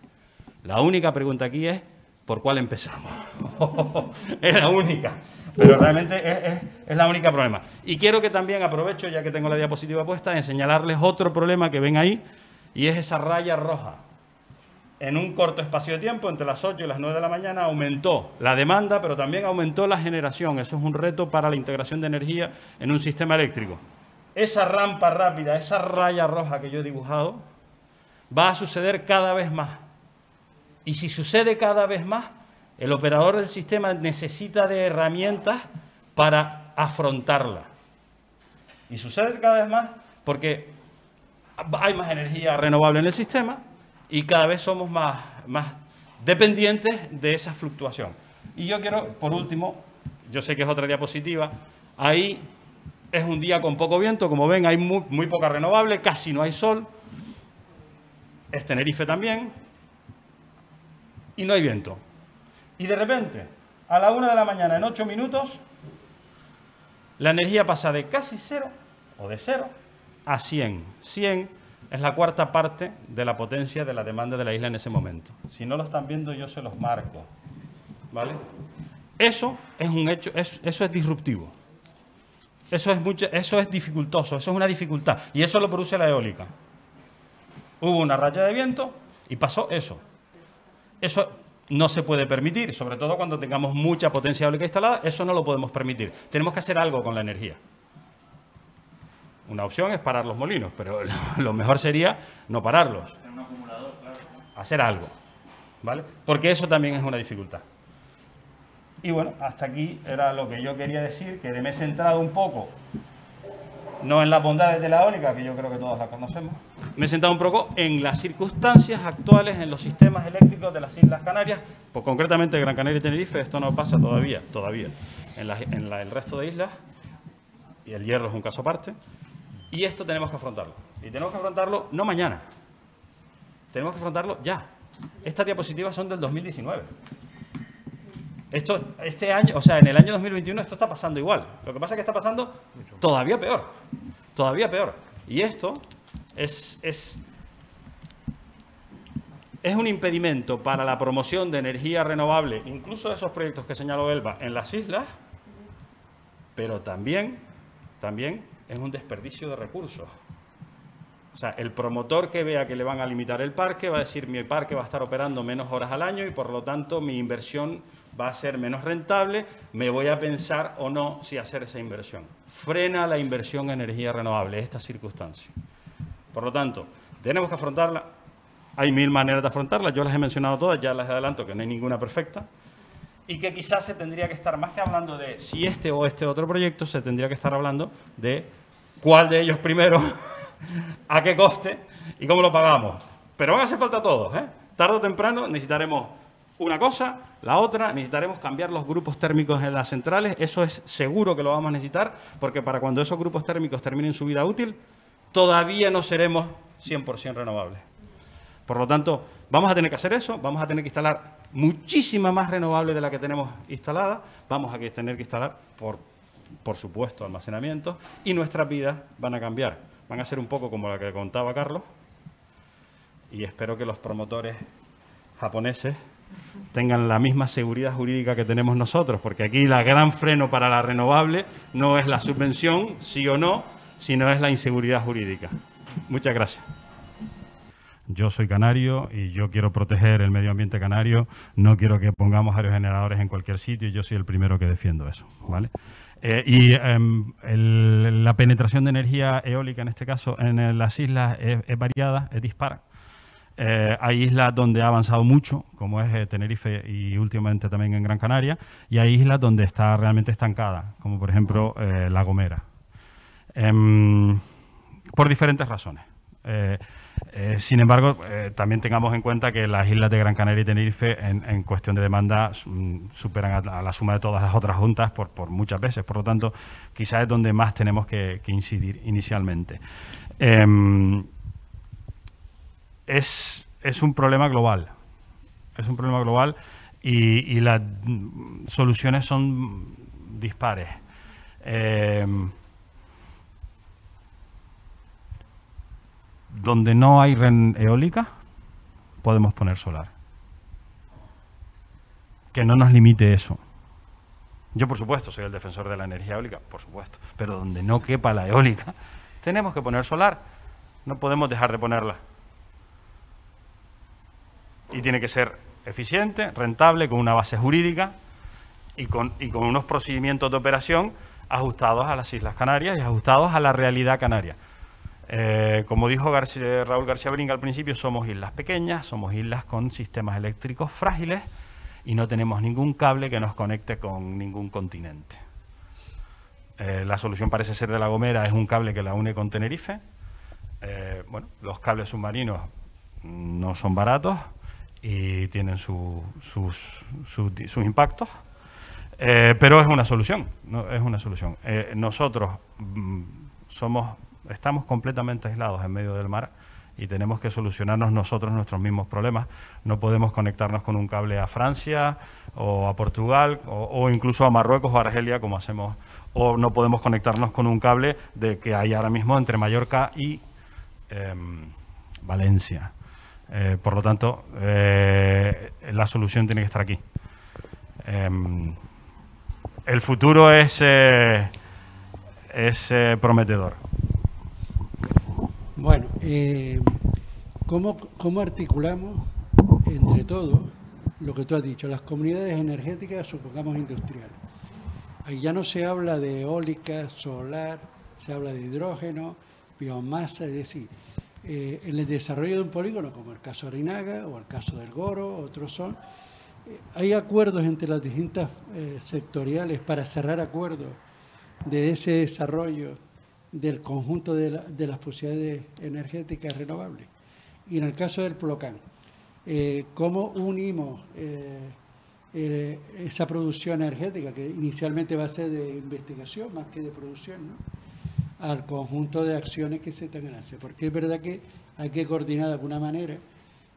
D: La única pregunta aquí es ¿por cuál empezamos? Es la única, pero realmente es la única problema. Y quiero que también aprovecho, ya que tengo la diapositiva puesta, en señalarles otro problema que ven ahí, y es esa raya roja. En un corto espacio de tiempo, entre las 8 y las 9 de la mañana, aumentó la demanda, pero también aumentó la generación. Eso es un reto para la integración de energía en un sistema eléctrico. Esa rampa rápida, esa raya roja que yo he dibujado, va a suceder cada vez más. Y si sucede cada vez más, el operador del sistema necesita de herramientas para afrontarla. Y sucede cada vez más porque hay más energía renovable en el sistema y cada vez somos más dependientes de esa fluctuación. Y yo quiero, por último, yo sé que es otra diapositiva, ahí es un día con poco viento, como ven hay muy poca renovable, casi no hay sol, es Tenerife también, y no hay viento. Y de repente, a la 1 de la mañana, en 8 minutos, la energía pasa de casi 0, o de 0, a 100. 100 es la cuarta parte de la potencia de la demanda de la isla en ese momento. Si no lo están viendo, yo se los marco, ¿vale? Eso es un hecho, eso es disruptivo. Eso es dificultoso, eso es una dificultad. Y eso lo produce la eólica. Hubo una racha de viento y pasó eso. Eso no se puede permitir, sobre todo cuando tengamos mucha potencia eólica instalada, eso no lo podemos permitir. Tenemos que hacer algo con la energía. Una opción es parar los molinos, pero lo mejor sería no pararlos. Un acumulador, claro. Hacer algo, ¿vale? Porque eso también es una dificultad. Y bueno, hasta aquí era lo que yo quería decir, que me he centrado un poco, no en las bondades de la eólica, que yo creo que todos la conocemos, me he centrado un poco en las circunstancias actuales en los sistemas eléctricos de las Islas Canarias, pues concretamente Gran Canaria y Tenerife. Esto no pasa todavía. En el resto de islas, y el Hierro es un caso aparte, y esto tenemos que afrontarlo. Y tenemos que afrontarlo no mañana, tenemos que afrontarlo ya. Estas diapositivas son del 2019. Este año, o sea, en el año 2021 esto está pasando igual. Lo que pasa es que está pasando todavía peor. Todavía peor. Y esto es un impedimento para la promoción de energía renovable, incluso de esos proyectos que señaló Elba en las islas, pero también es un desperdicio de recursos. O sea, el promotor que vea que le van a limitar el parque va a decir: mi parque va a estar operando menos horas al año y por lo tanto mi inversión va a ser menos rentable, me voy a pensar o no si hacer esa inversión. Frena la inversión en energía renovable, esta circunstancia. Por lo tanto, tenemos que afrontarla. Hay 1000 maneras de afrontarla, yo las he mencionado todas, ya las adelanto que no hay ninguna perfecta. Y que quizás se tendría que estar, más que hablando de si este o este otro proyecto, se tendría que estar hablando de cuál de ellos primero, a qué coste y cómo lo pagamos. Pero van a hacer falta todos, ¿eh? Tarde o temprano necesitaremos una cosa, la otra, necesitaremos cambiar los grupos térmicos en las centrales. Eso es seguro que lo vamos a necesitar, porque para cuando esos grupos térmicos terminen su vida útil, todavía no seremos 100% renovables. Por lo tanto, vamos a tener que hacer eso, vamos a tener que instalar muchísima más renovable de la que tenemos instalada, vamos a tener que instalar, por supuesto, almacenamiento, y nuestras vidas van a cambiar. Van a ser un poco como la que contaba Carlos, y espero que los promotores japoneses tengan la misma seguridad jurídica que tenemos nosotros, porque aquí el gran freno para la renovable no es la subvención, sí o no, sino es la inseguridad jurídica. Muchas gracias. Yo soy canario y yo quiero proteger el medio ambiente canario, no quiero que pongamos aerogeneradores en cualquier sitio y yo soy el primero que defiendo eso, ¿vale? La penetración de energía eólica, en este caso, en las islas es variada, es dispara. Hay islas donde ha avanzado mucho, como es Tenerife y últimamente también en Gran Canaria, y hay islas donde está realmente estancada, como por ejemplo La Gomera, por diferentes razones. Sin embargo, también tengamos en cuenta que las islas de Gran Canaria y Tenerife en cuestión de demanda superan a la suma de todas las otras juntas por muchas veces. Por lo tanto, quizás es donde más tenemos que incidir inicialmente. Es un problema global. Es un problema global y las soluciones son dispares. Donde no hay eólica, podemos poner solar. que no nos limite eso. Yo, por supuesto, soy el defensor de la energía eólica, por supuesto, pero donde no quepa la eólica, tenemos que poner solar. No podemos dejar de ponerla. Y tiene que ser eficiente, rentable, con una base jurídica y con unos procedimientos de operación ajustados a las Islas Canarias y ajustados a la realidad canaria. Como dijo Raúl García Bringa al principio, somos islas pequeñas, somos islas con sistemas eléctricos frágiles y no tenemos ningún cable que nos conecte con ningún continente. La solución parece ser de La Gomera, es un cable que la une con Tenerife. Bueno, los cables submarinos no son baratos y tienen sus impactos, pero es una solución, ¿no? Es una solución. Nosotros estamos completamente aislados en medio del mar y tenemos que solucionarnos nosotros nuestros mismos problemas. No podemos conectarnos con un cable a Francia o a Portugal o incluso a Marruecos o a Argelia como hacemos, o no podemos conectarnos con un cable que hay ahora mismo entre Mallorca y Valencia. Por lo tanto, la solución tiene que estar aquí. El futuro es prometedor.
A: Bueno, ¿cómo articulamos entre todos lo que tú has dicho? Las comunidades energéticas, supongamos industriales. Ahí ya no se habla de eólica, solar, se habla de hidrógeno, biomasa, es decir, en el desarrollo de un polígono, como el caso de Arinaga o el caso del Goro, otros son, hay acuerdos entre las distintas sectoriales para cerrar acuerdos de ese desarrollo del conjunto de las posibilidades energéticas renovables. Y en el caso del Plocán, ¿cómo unimos esa producción energética, que inicialmente va a ser de investigación más que de producción, ¿no?, al conjunto de acciones que se tengan que hacer? Porque es verdad que hay que coordinar de alguna manera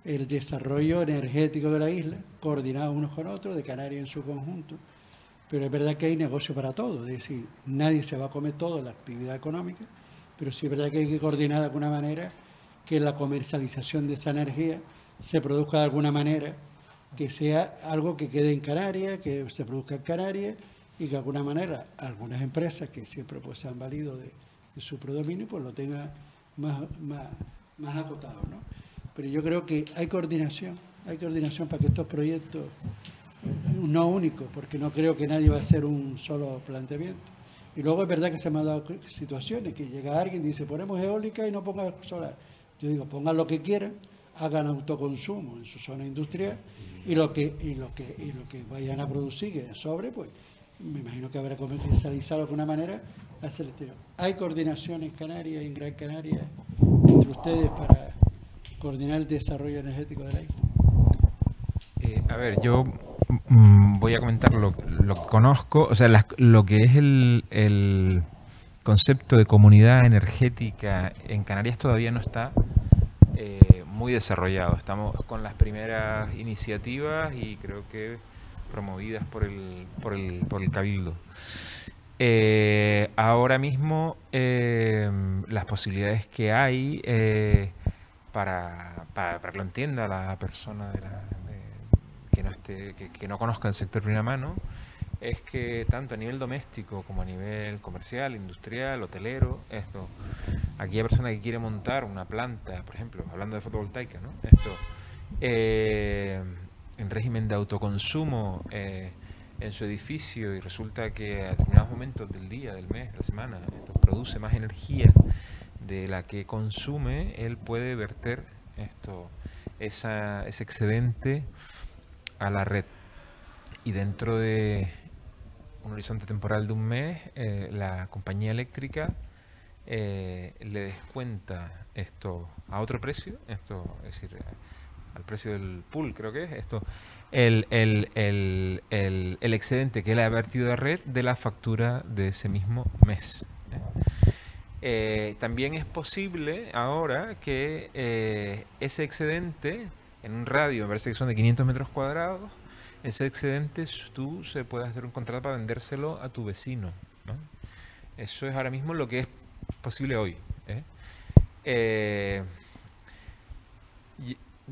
A: el desarrollo energético de la isla, coordinado unos con otros, de Canarias en su conjunto, pero es verdad que hay negocio para todo, es decir, nadie se va a comer toda la actividad económica, pero sí es verdad que hay que coordinar de alguna manera que la comercialización de esa energía se produzca de alguna manera, que sea algo que quede en Canarias, que se produzca en Canarias y que de alguna manera algunas empresas que siempre pues se han valido de su predominio pues lo tengan más acotado, ¿no? Pero yo creo que hay coordinación para que estos proyectos, no únicos, porque no creo que nadie va a hacer un solo planteamiento. Y luego es verdad que se me han dado situaciones que llega alguien y dice, ponemos eólica y no pongan solar. Yo digo, pongan lo que quieran, hagan autoconsumo en su zona industrial y lo que vayan a producir que sobre, pues me imagino que habrá comercializado de alguna manera hacia el exterior. ¿Hay coordinación en Canarias y en Gran Canaria entre ustedes para coordinar el desarrollo energético de la isla?
B: A ver, yo voy a comentar lo que conozco, o sea, lo que es el concepto de comunidad energética en Canarias todavía no está muy desarrollado. Estamos con las primeras iniciativas y creo que promovidas por el Cabildo. Ahora mismo las posibilidades que hay para que lo entienda la persona que no conozca el sector primera mano, es que tanto a nivel doméstico como a nivel comercial, industrial, hotelero, aquella persona que quiere montar una planta, por ejemplo, hablando de fotovoltaica, ¿no?, en régimen de autoconsumo en su edificio, y resulta que a determinados momentos del día, del mes, de la semana, produce más energía de la que consume, él puede verter ese excedente a la red. Y dentro de un horizonte temporal de un mes, la compañía eléctrica le descuenta esto a otro precio, es decir, al precio del pool, creo que es el excedente que él ha vertido a red de la factura de ese mismo mes. También es posible ahora que ese excedente, en un radio, me parece que son de 500 metros cuadrados, ese excedente tú se puede hacer un contrato para vendérselo a tu vecino, ¿no? Eso es ahora mismo lo que es posible hoy.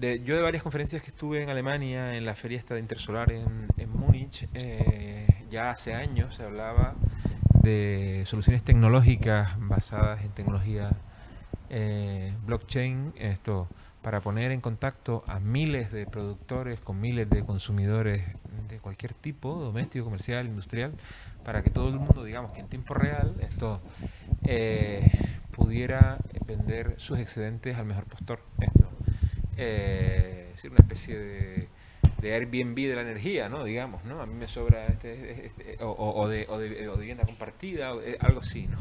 B: yo de varias conferencias que estuve en Alemania, en la feria esta de Intersolar en Múnich, ya hace años se hablaba de soluciones tecnológicas basadas en tecnología blockchain, para poner en contacto a miles de productores con miles de consumidores de cualquier tipo, doméstico, comercial, industrial, para que todo el mundo, digamos que en tiempo real, pudiera vender sus excedentes al mejor postor. Es decir, una especie de Airbnb de la energía, ¿no? Digamos, ¿no? A mí me sobra o de vivienda compartida, algo así, ¿no?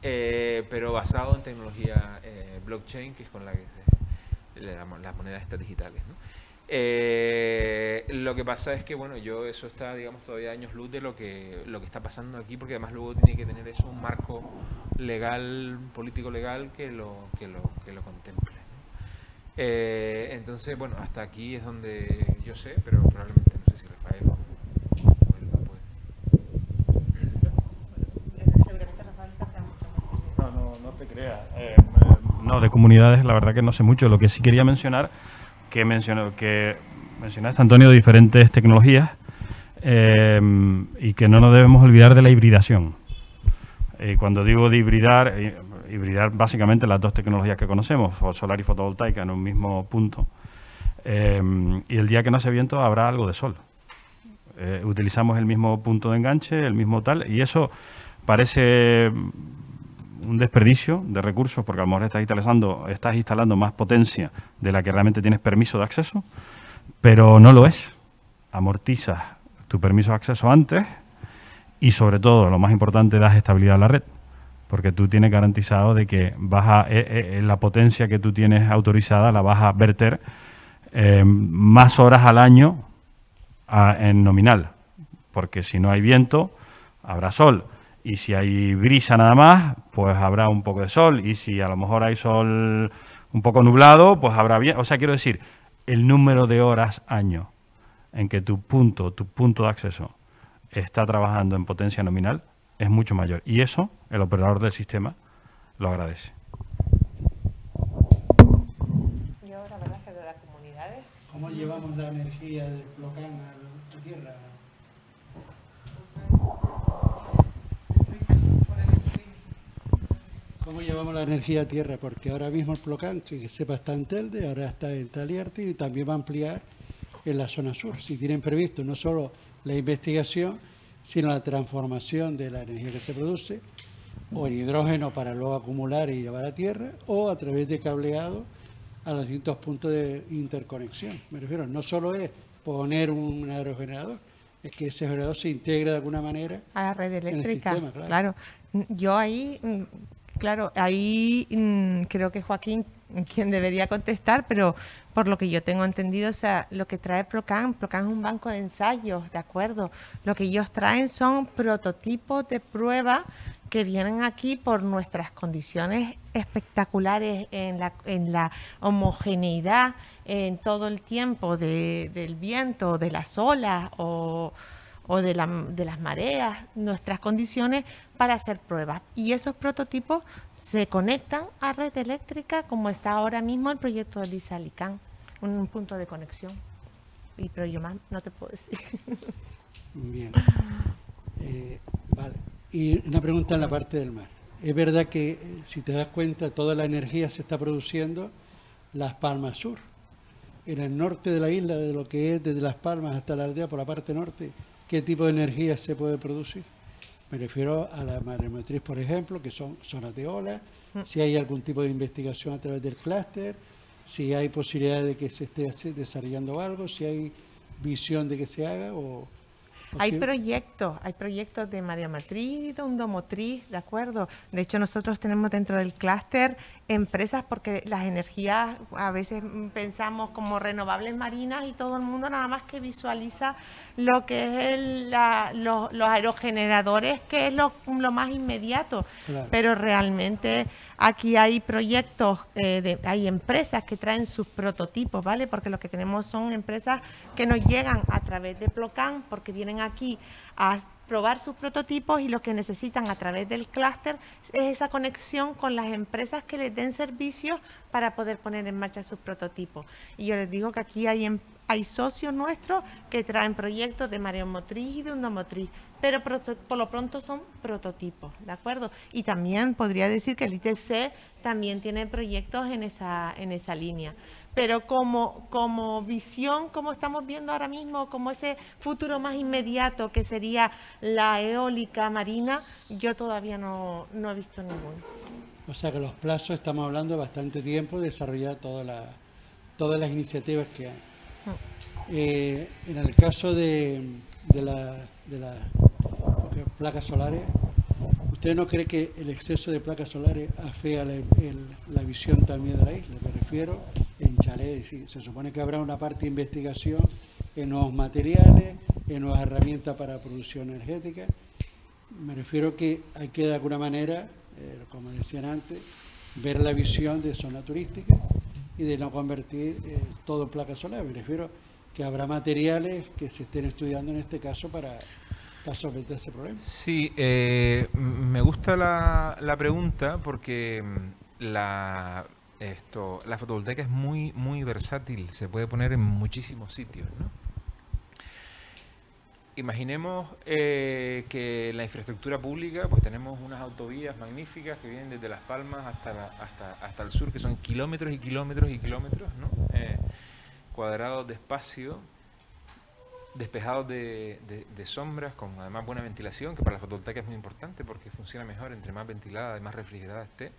B: Pero basado en tecnología blockchain, que es con la que las monedas estas digitales, ¿no? Lo que pasa es que, bueno, eso está, digamos, todavía años luz de lo que está pasando aquí, porque además luego tiene que tener eso un marco legal, político legal, que lo contemple, ¿no? Entonces, bueno, hasta aquí es donde yo sé, pero probablemente no sé si Rafael o Elba puede.
C: Seguramente Rafael sabrá mucho más.
D: No te creas. No, de comunidades la verdad que no sé mucho. Lo que sí quería mencionar, que mencionaste, Antonio, de diferentes tecnologías y que no nos debemos olvidar de la hibridación. Cuando digo de hibridar básicamente las dos tecnologías que conocemos, solar y fotovoltaica, en un mismo punto. Y el día que no hace viento habrá algo de sol. Utilizamos el mismo punto de enganche, el mismo tal, y eso parece un desperdicio de recursos, porque a lo mejor estás instalando más potencia de la que realmente tienes permiso de acceso, pero no lo es. Amortizas tu permiso de acceso antes y, sobre todo, lo más importante, das estabilidad a la red, porque tú tienes garantizado de que la potencia que tú tienes autorizada la vas a verter más horas al año en nominal, porque si no hay viento, habrá sol. Y si hay brisa nada más, pues habrá un poco de sol. Y si a lo mejor hay sol un poco nublado, pues habrá bien. O sea, quiero decir, el número de horas año en que tu punto de acceso está trabajando en potencia nominal es mucho mayor. Y eso, el operador del sistema lo agradece.
C: Yo, la verdad, que de las comunidades...
A: ¿Cómo llevamos la energía del Plocán a la tierra? ¿Cómo llevamos la energía a tierra? Porque ahora mismo el Plocán, que sepa, está en Telde, ahora está en Taliarte y también va a ampliar en la zona sur. Si tienen previsto no solo la investigación, sino la transformación de la energía que se produce, o en hidrógeno para luego acumular y llevar a tierra, o a través de cableado a los distintos puntos de interconexión. Me refiero, no solo es poner un aerogenerador, es que ese generador se integra de alguna manera
C: a la red eléctrica.
A: En el sistema,
C: claro. Yo ahí, creo que Joaquín quien debería contestar, pero por lo que yo tengo entendido, o sea, lo que trae Plocán es un banco de ensayos, ¿de acuerdo? Lo que ellos traen son prototipos de prueba que vienen aquí por nuestras condiciones espectaculares en la homogeneidad en todo el tiempo del viento, de las olas o de las mareas, nuestras condiciones para hacer pruebas. Y esos prototipos se conectan a red eléctrica, como está ahora mismo el proyecto de Lizalicán, un punto de conexión. Pero yo más no te puedo decir.
A: Bien. Vale. Y una pregunta en la parte del mar. Es verdad que, si te das cuenta, toda la energía se está produciendo Las Palmas Sur. En el norte de la isla, de lo que es desde Las Palmas hasta la aldea, por la parte norte, ¿qué tipo de energía se puede producir? Me refiero a la mareomotriz, por ejemplo, que son zonas de olas, si hay algún tipo de investigación a través del clúster, si hay posibilidad de que se esté desarrollando algo, si hay visión de que se haga o
C: hay proyectos de mareomotriz y de ondomotriz, ¿de acuerdo? De hecho, nosotros tenemos dentro del clúster empresas, porque las energías a veces pensamos como renovables marinas y todo el mundo nada más que visualiza lo que es los aerogeneradores, que es lo más inmediato. Claro. Pero realmente aquí hay proyectos, hay empresas que traen sus prototipos, ¿vale? Porque lo que tenemos son empresas que nos llegan a través de Plocán, porque vienen aquí a probar sus prototipos, y lo que necesitan a través del clúster es esa conexión con las empresas que les den servicios para poder poner en marcha sus prototipos. Y yo les digo que aquí hay socios nuestros que traen proyectos de mareomotriz y de hundomotriz, pero por lo pronto son prototipos, ¿de acuerdo? Y también podría decir que el ITC también tiene proyectos en esa línea. Pero como visión, como estamos viendo ahora mismo, como ese futuro más inmediato que sería la eólica marina, yo todavía no he visto ninguno.
A: O sea que los plazos, estamos hablando de bastante tiempo de desarrollar todas las iniciativas que hay. En el caso de las placas solares, ¿usted no cree que el exceso de placas solares afea la visión también de la isla? Me refiero en Chalet, sí, se supone que habrá una parte de investigación en nuevos materiales, en nuevas herramientas para producción energética. Me refiero que hay que de alguna manera, como decían antes, ver la visión de zona turística y de no convertir todo en placas solares. Me refiero que habrá materiales que se estén estudiando en este caso para solventar ese problema.
B: Sí, me gusta la pregunta porque la fotovoltaica es muy versátil, se puede poner en muchísimos sitios, ¿no? Imaginemos que en la infraestructura pública pues tenemos unas autovías magníficas que vienen desde Las Palmas hasta el sur, que son kilómetros y kilómetros y kilómetros, ¿no? Cuadrados de espacio, despejados de sombras, con además buena ventilación, que para la fotovoltaica es muy importante porque funciona mejor entre más ventilada y más refrigerada esté.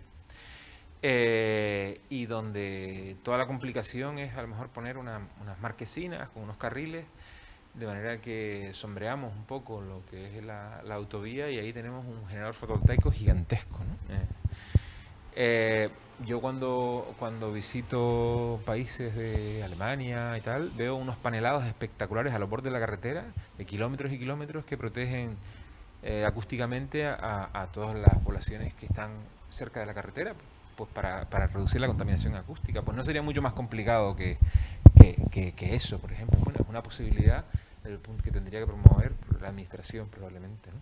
B: Y donde toda la complicación es a lo mejor poner unas marquesinas con unos carriles, de manera que sombreamos un poco lo que es la autovía, y ahí tenemos un generador fotovoltaico gigantesco, ¿no? Yo cuando visito países de Alemania y tal, veo unos panelados espectaculares a los bordes de la carretera, de kilómetros y kilómetros, que protegen acústicamente a todas las poblaciones que están cerca de la carretera, pues para reducir la contaminación acústica. Pues no sería mucho más complicado que eso, por ejemplo. Bueno, es una posibilidad del punto que tendría que promover la administración probablemente, ¿no?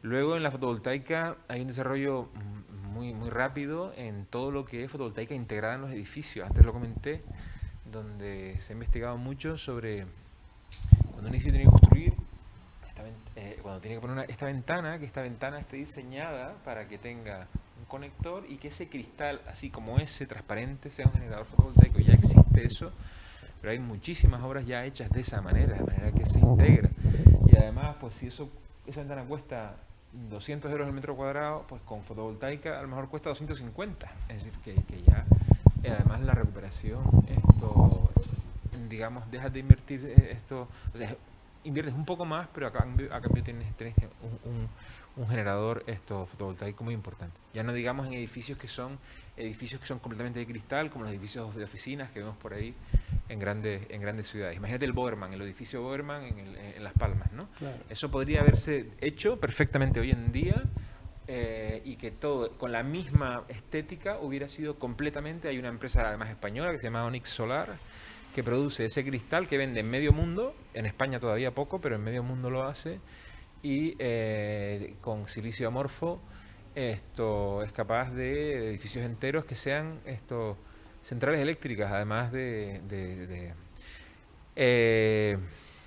B: Luego en la fotovoltaica hay un desarrollo muy rápido en todo lo que es fotovoltaica integrada en los edificios. Antes lo comenté, donde se ha investigado mucho sobre cuando un edificio tiene que construir, cuando tiene que poner esta ventana, que esta ventana esté diseñada para que tenga un conector y que ese cristal, así como ese, transparente, sea un generador fotovoltaico. Ya existe eso, pero hay muchísimas obras ya hechas de esa manera, de manera que se integra. Y además, pues si esa ventana cuesta 200 euros el metro cuadrado, pues con fotovoltaica a lo mejor cuesta 250. Es decir, que ya además la recuperación, digamos, dejas de invertir esto, o sea, inviertes un poco más, pero a cambio tienes un generador fotovoltaico muy importante. Ya no digamos en edificios que son completamente de cristal, como los edificios de oficinas que vemos por ahí en grandes ciudades. Imagínate el Boerman, el edificio Boerman en Las Palmas, ¿no? Claro. Eso podría haberse hecho perfectamente hoy en día, y que todo con la misma estética hubiera sido completamente. Hay una empresa además española que se llama Onyx Solar, que produce ese cristal que vende en medio mundo, en España todavía poco, pero en medio mundo lo hace, y con silicio amorfo es capaz de edificios enteros que sean centrales eléctricas, además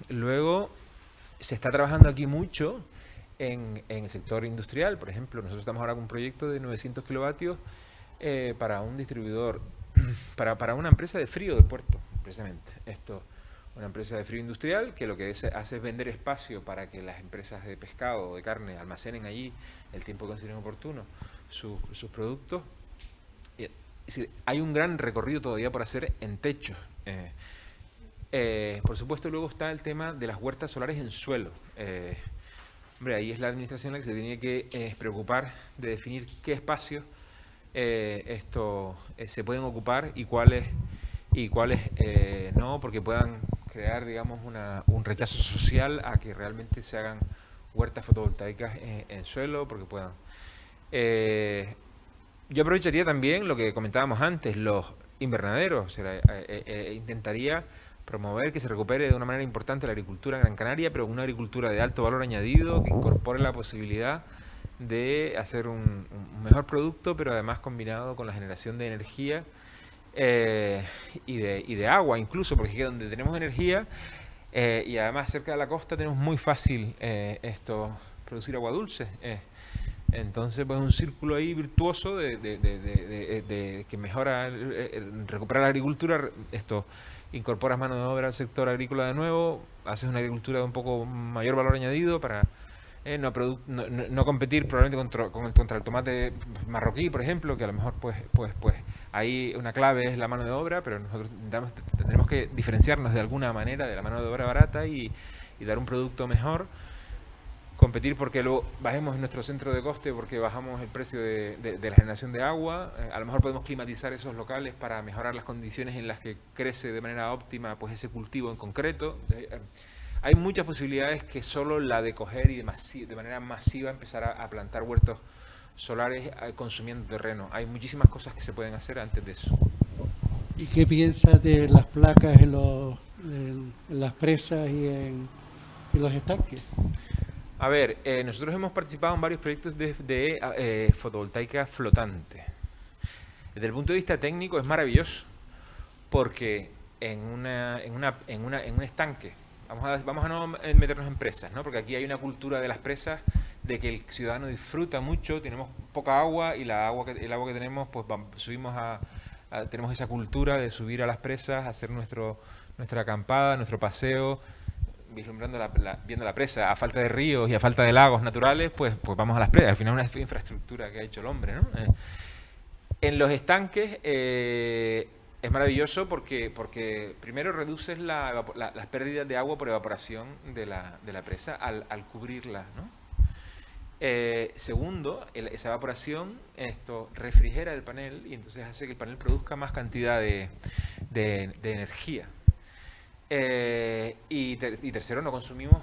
B: luego se está trabajando aquí mucho en el sector industrial. Por ejemplo, nosotros estamos ahora con un proyecto de 900 kilovatios para un distribuidor, para una empresa de frío del puerto, precisamente. Una empresa de frío industrial que lo que hace es vender espacio para que las empresas de pescado o de carne almacenen allí el tiempo que consideren oportuno sus productos. Es decir, hay un gran recorrido todavía por hacer en techos. Por supuesto, luego está el tema de las huertas solares en suelo. Hombre, ahí es la administración la que se tiene que preocupar de definir qué espacios se pueden ocupar y cuáles no, porque puedan crear, digamos, un rechazo social a que realmente se hagan huertas fotovoltaicas en suelo, porque puedan. Yo aprovecharía también lo que comentábamos antes, los invernaderos. Intentaría promover que se recupere de una manera importante la agricultura en Gran Canaria, pero una agricultura de alto valor añadido que incorpore la posibilidad de hacer un mejor producto, pero además combinado con la generación de energía y de agua incluso, porque es que donde tenemos energía y además cerca de la costa tenemos muy fácil producir agua dulce. Entonces, pues un círculo ahí virtuoso de que mejora, recupera la agricultura, incorporas mano de obra al sector agrícola de nuevo, haces una agricultura de un poco mayor valor añadido para no competir probablemente contra el tomate marroquí, por ejemplo, que a lo mejor pues ahí una clave es la mano de obra, pero nosotros tendremos que diferenciarnos de alguna manera de la mano de obra barata y dar un producto mejor. Competir porque luego bajemos nuestro centro de coste, porque bajamos el precio de la generación de agua. A lo mejor podemos climatizar esos locales para mejorar las condiciones en las que crece de manera óptima pues ese cultivo en concreto. Hay muchas posibilidades que solo la de coger y de manera masiva empezar a plantar huertos solares consumiendo terreno. Hay muchísimas cosas que se pueden hacer antes de eso.
A: ¿Y qué piensas de las placas en las presas y en los estanques?
B: A ver, nosotros hemos participado en varios proyectos de fotovoltaica flotante. Desde el punto de vista técnico es maravilloso, porque en un estanque, vamos a no meternos en presas, ¿no? Porque aquí hay una cultura de las presas de que el ciudadano disfruta mucho, tenemos poca agua y el agua que tenemos, pues tenemos esa cultura de subir a las presas, hacer nuestra acampada, nuestro paseo, vislumbrando viendo la presa. A falta de ríos y a falta de lagos naturales, pues vamos a las presas. Al final es una infraestructura que ha hecho el hombre, ¿no? En los estanques es maravilloso porque primero reduces las pérdidas de agua por evaporación de la presa al cubrirla, ¿no? Segundo, esa evaporación refrigera el panel y entonces hace que el panel produzca más cantidad de energía. Y tercero, no consumimos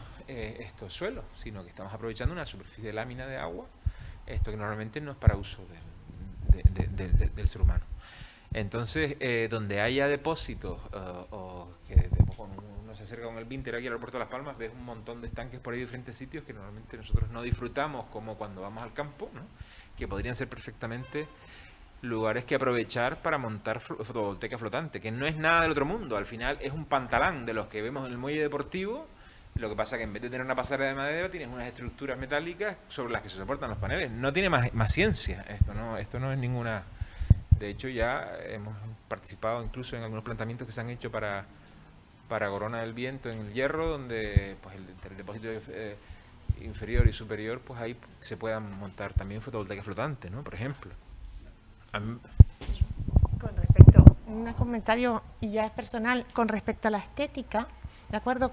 B: suelo, sino que estamos aprovechando una superficie de lámina de agua, que normalmente no es para uso del ser humano. Entonces, donde haya depósitos o que cuando uno se acerca con el Vinter aquí al aeropuerto de Las Palmas, ves un montón de estanques por ahí de diferentes sitios que normalmente nosotros no disfrutamos, como cuando vamos al campo, ¿no? Que podrían ser perfectamente lugares que aprovechar para montar fotovoltaica flotante, que no es nada del otro mundo. Al final es un pantalán de los que vemos en el muelle deportivo. Lo que pasa es que en vez de tener una pasarela de madera, tienes unas estructuras metálicas sobre las que se soportan los paneles. No tiene más ciencia. Esto no es ninguna... De hecho, ya hemos participado incluso en algunos planteamientos que se han hecho para Corona del Viento en el Hierro, donde pues el depósito inferior y superior, pues ahí se puedan montar también fotovoltaica flotante, ¿no? Por ejemplo.
C: Con respecto, un comentario y ya es personal, con respecto a la estética, ¿de acuerdo?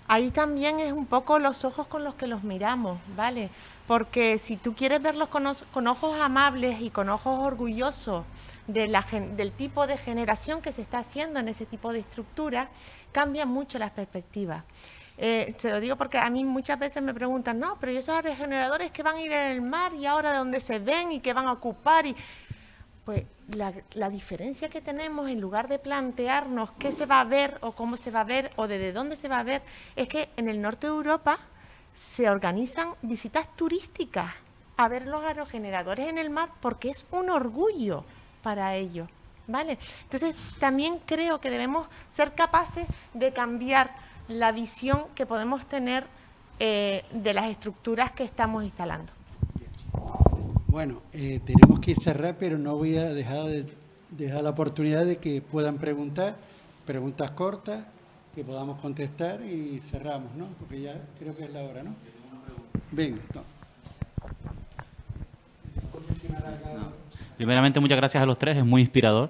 C: Ahí también es un poco los ojos con los que los miramos, ¿vale? Porque si tú quieres verlos con ojos amables y con ojos orgullosos del tipo de generación que se está haciendo en ese tipo de estructura, cambia mucho las perspectivas. Se lo digo porque a mí muchas veces me preguntan, no, pero esos regeneradores que van a ir en el mar y ahora de dónde se ven y que van a ocupar y... Pues la diferencia que tenemos, en lugar de plantearnos qué se va a ver o cómo se va a ver o desde dónde se va a ver, es que en el norte de Europa se organizan visitas turísticas a ver los aerogeneradores en el mar porque es un orgullo para ellos, ¿vale? Entonces también creo que debemos ser capaces de cambiar la visión que podemos tener de las estructuras que estamos instalando.
A: Bueno, tenemos que cerrar, pero no voy a dejar la oportunidad de que puedan preguntas cortas, que podamos contestar y cerramos, ¿no? Porque ya creo que es la hora, ¿no? Venga, no.
E: Primeramente, muchas gracias a los tres, es muy inspirador.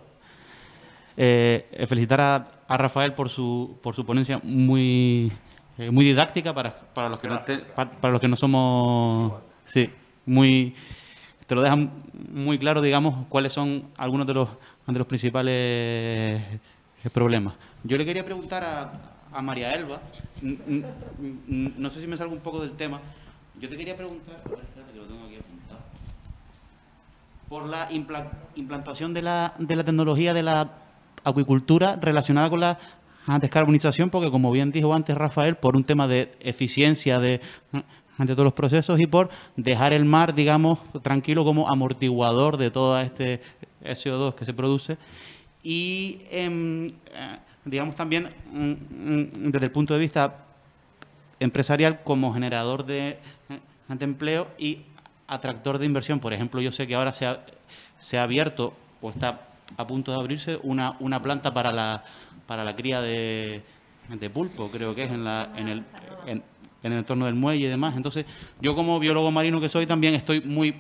E: Felicitar a Rafael por su ponencia muy didáctica para los que no somos... Sí, te lo dejan muy claro, digamos, cuáles son algunos de los principales problemas. Yo le quería preguntar a María Elba, no sé si me salgo un poco del tema, yo te quería preguntar, a ver, espérate que lo tengo aquí apuntado, por la implantación de la tecnología de la acuicultura relacionada con la descarbonización, porque como bien dijo antes Rafael, por un tema de eficiencia de todos los procesos y por dejar el mar, digamos, tranquilo como amortiguador de todo este CO2 que se produce. Y, digamos, también desde el punto de vista empresarial como generador de empleo y atractor de inversión. Por ejemplo, yo sé que ahora se ha abierto o está a punto de abrirse una planta para la cría de pulpo, creo que es en el entorno del muelle y demás. Entonces, yo como biólogo marino que soy también estoy muy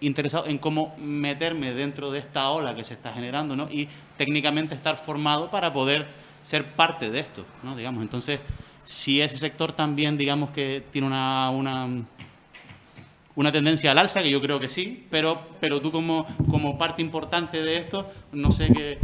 E: interesado en cómo meterme dentro de esta ola que se está generando, ¿no? Y técnicamente estar formado para poder ser parte de esto, ¿no? Digamos, entonces, si ese sector también, digamos, que tiene una tendencia al alza, que yo creo que sí, pero tú como parte importante de esto, no sé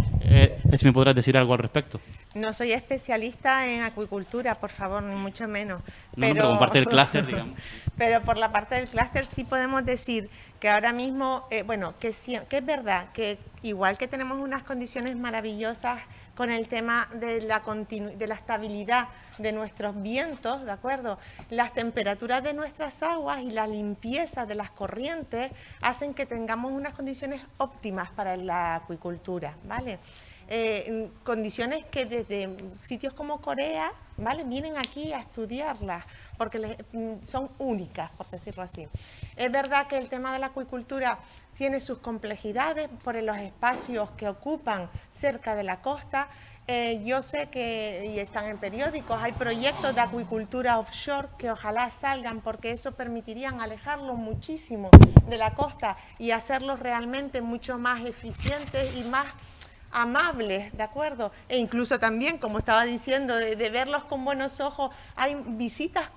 E: si me podrás decir algo al respecto.
C: No soy especialista en acuicultura, por favor, ni mucho menos.
E: Pero como parte del clúster, digamos.
C: Pero por la parte del clúster sí podemos decir que ahora mismo, que es verdad que igual que tenemos unas condiciones maravillosas con el tema de la estabilidad de nuestros vientos, ¿de acuerdo? Las temperaturas de nuestras aguas y la limpieza de las corrientes hacen que tengamos unas condiciones óptimas para la acuicultura, ¿vale? Condiciones que desde sitios como Corea, ¿vale?, vienen aquí a estudiarlas porque son únicas, por decirlo así. Es verdad que el tema de la acuicultura tiene sus complejidades por los espacios que ocupan cerca de la costa. Yo sé que, y están en periódicos, hay proyectos de acuicultura offshore que ojalá salgan porque eso permitirían alejarlos muchísimo de la costa y hacerlos realmente mucho más eficientes y más amables, ¿de acuerdo? E incluso también, como estaba diciendo, de verlos con buenos ojos, hay visitas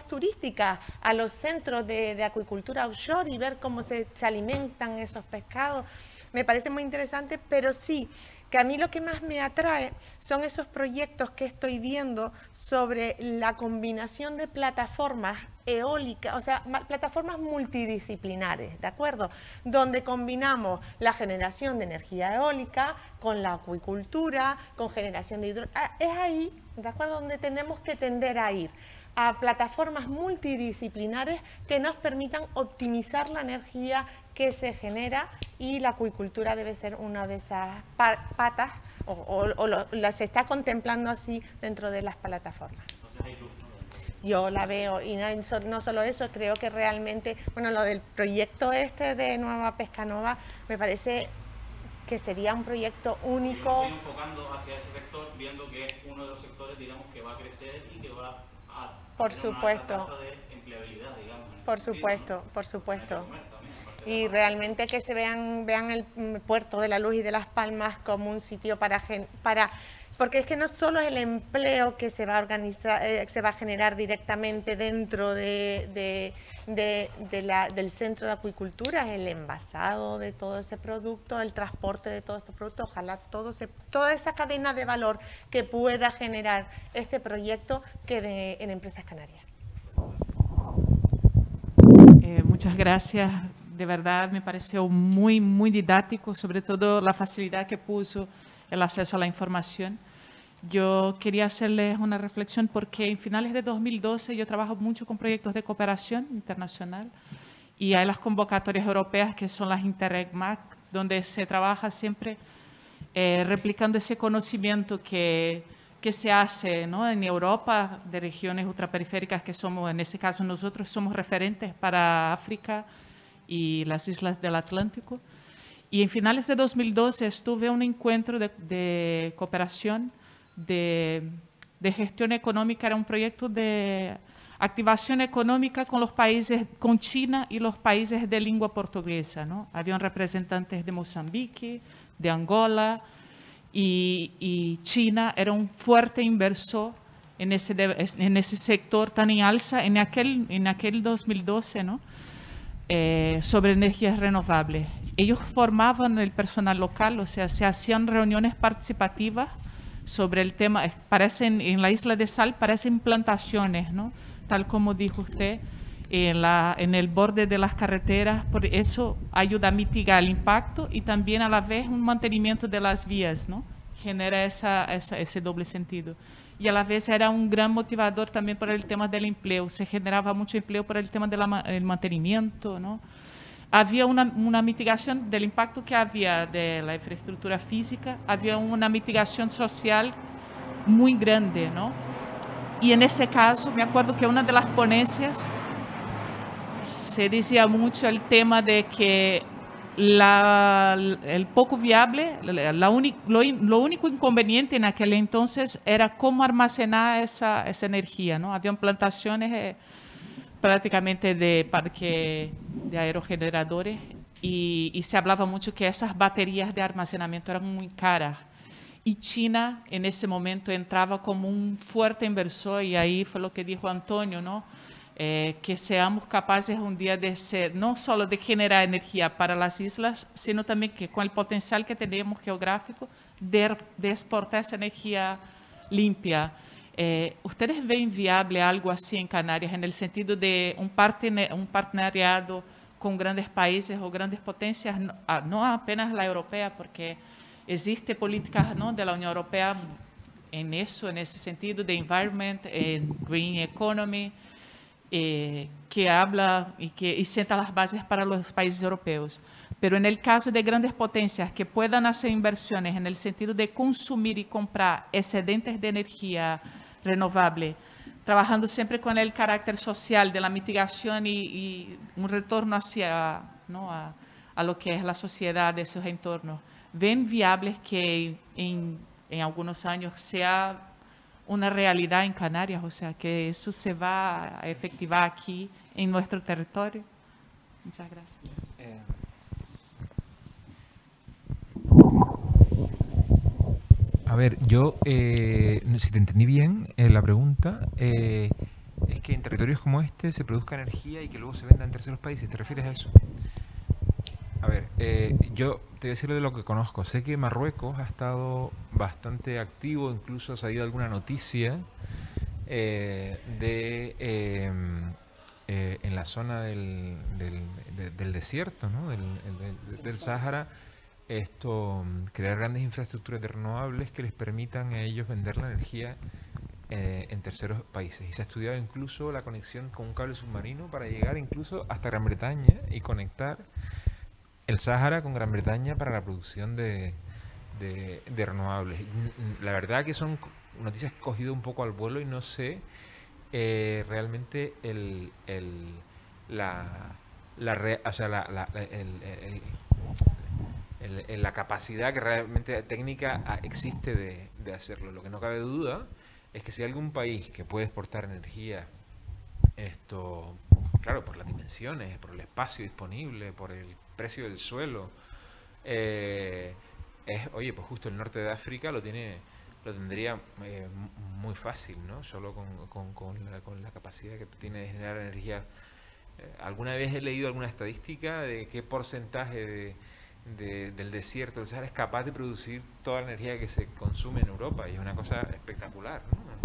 C: turísticas a los centros de acuicultura offshore y ver cómo se alimentan esos pescados. Me parece muy interesante, pero sí, que a mí lo que más me atrae son esos proyectos que estoy viendo sobre la combinación de plataformas eólicas, o sea, plataformas multidisciplinares, ¿de acuerdo? Donde combinamos la generación de energía eólica con la acuicultura, con generación de hidrógeno. Es ahí, ¿de acuerdo?, donde tenemos que tender a ir, a plataformas multidisciplinares que nos permitan optimizar la energía que se genera, y la acuicultura debe ser una de esas patas, se está contemplando así dentro de las plataformas. Yo la veo, y no solo eso, creo que realmente, bueno, lo del proyecto de Nueva Pescanova me parece que sería un proyecto único.
E: Estoy enfocando hacia ese sector, viendo que es uno de los sectores, digamos, que va a crecer y que va a
C: por
E: tener
C: supuesto.
E: una alta tasa de empleabilidad, digamos.
C: Por supuesto, por supuesto. Y realmente que se vean el Puerto de la Luz y de Las Palmas como un sitio para porque es que no solo es el empleo que se va a organizar, se va a generar directamente dentro del centro de acuicultura, es el envasado de todo ese producto, el transporte de todos estos productos. Ojalá toda esa cadena de valor que pueda generar este proyecto quede en Empresas Canarias.
F: Muchas gracias. De verdad me pareció muy, muy didáctico, sobre todo la facilidad que puso el acceso a la información. Yo quería hacerles una reflexión porque en finales de 2012 yo trabajo mucho con proyectos de cooperación internacional y hay las convocatorias europeas que son las Interreg-MAC, donde se trabaja siempre replicando ese conocimiento que se hace, ¿no?, en Europa, de regiones ultraperiféricas que somos, en ese caso nosotros somos referentes para África y las islas del Atlántico. Y en finales de 2012 estuve en un encuentro de cooperación de gestión económica, era un proyecto de activación económica con los países, con China y los países de lengua portuguesa, ¿no? Habían representantes de Mozambique, de Angola, y China era un fuerte inversor en ese sector tan en alza en aquel 2012, ¿no? Sobre energías renovables. Ellos formaban el personal local, o sea, se hacían reuniones participativas sobre el tema. Parecen, en la Isla de Sal parecen plantaciones, ¿no?, tal como dijo usted, en el borde de las carreteras. Por eso ayuda a mitigar el impacto y también a la vez un mantenimiento de las vías, ¿no?, genera ese doble sentido. Y a la vez era un gran motivador también por el tema del empleo. Se generaba mucho empleo por el tema del mantenimiento, ¿no? Había una mitigación del impacto que había de la infraestructura física, había una mitigación social muy grande, ¿no? Y en ese caso, me acuerdo que una de las ponencias se decía mucho el tema de que el poco viable, lo único inconveniente en aquel entonces era cómo almacenar esa energía, ¿no? Habían plantaciones prácticamente de parque de aerogeneradores y se hablaba mucho que esas baterías de almacenamiento eran muy caras. Y China en ese momento entraba como un fuerte inversor y ahí fue lo que dijo Antonio, ¿no? Que seamos capaces un día de ser, no solo de generar energía para las islas, sino también que con el potencial que tenemos geográfico de exportar esa energía limpia. ¿Ustedes ven viable algo así en Canarias en el sentido de un partenariado con grandes países o grandes potencias, no apenas la europea, porque existe políticas, ¿no?, de la Unión Europea en ese sentido de environment, green economy, que habla y sienta las bases para los países europeos. Pero en el caso de grandes potencias que puedan hacer inversiones en el sentido de consumir y comprar excedentes de energía renovable, trabajando siempre con el carácter social de la mitigación y un retorno hacia, ¿no?, a lo que es la sociedad de esos entornos, ¿ven viables que en algunos años sea una realidad en Canarias? O sea, que eso se va a efectivar aquí en nuestro territorio. Muchas gracias.
B: A ver, yo, si te entendí bien la pregunta, es que en territorios como este se produzca energía y que luego se venda en terceros países. ¿Te refieres a eso? A ver, yo te voy a decir de lo que conozco. Sé que Marruecos ha estado bastante activo, incluso ha salido alguna noticia en la zona del desierto, ¿no?, del Sáhara, crear grandes infraestructuras de renovables que les permitan a ellos vender la energía en terceros países. Y se ha estudiado incluso la conexión con un cable submarino para llegar incluso hasta Gran Bretaña y conectar el Sáhara con Gran Bretaña para la producción de renovables. La verdad que son noticias cogidas un poco al vuelo y no sé realmente la capacidad que realmente técnica existe de hacerlo. Lo que no cabe duda es que si hay algún país que puede exportar energía, claro, por las dimensiones, por el espacio disponible, por el precio del suelo, oye, pues justo el norte de África lo tendría muy fácil, ¿no? Solo con la capacidad que tiene de generar energía. Alguna vez he leído alguna estadística de qué porcentaje del desierto del Sahara es capaz de producir toda la energía que se consume en Europa, y es una cosa espectacular, ¿no?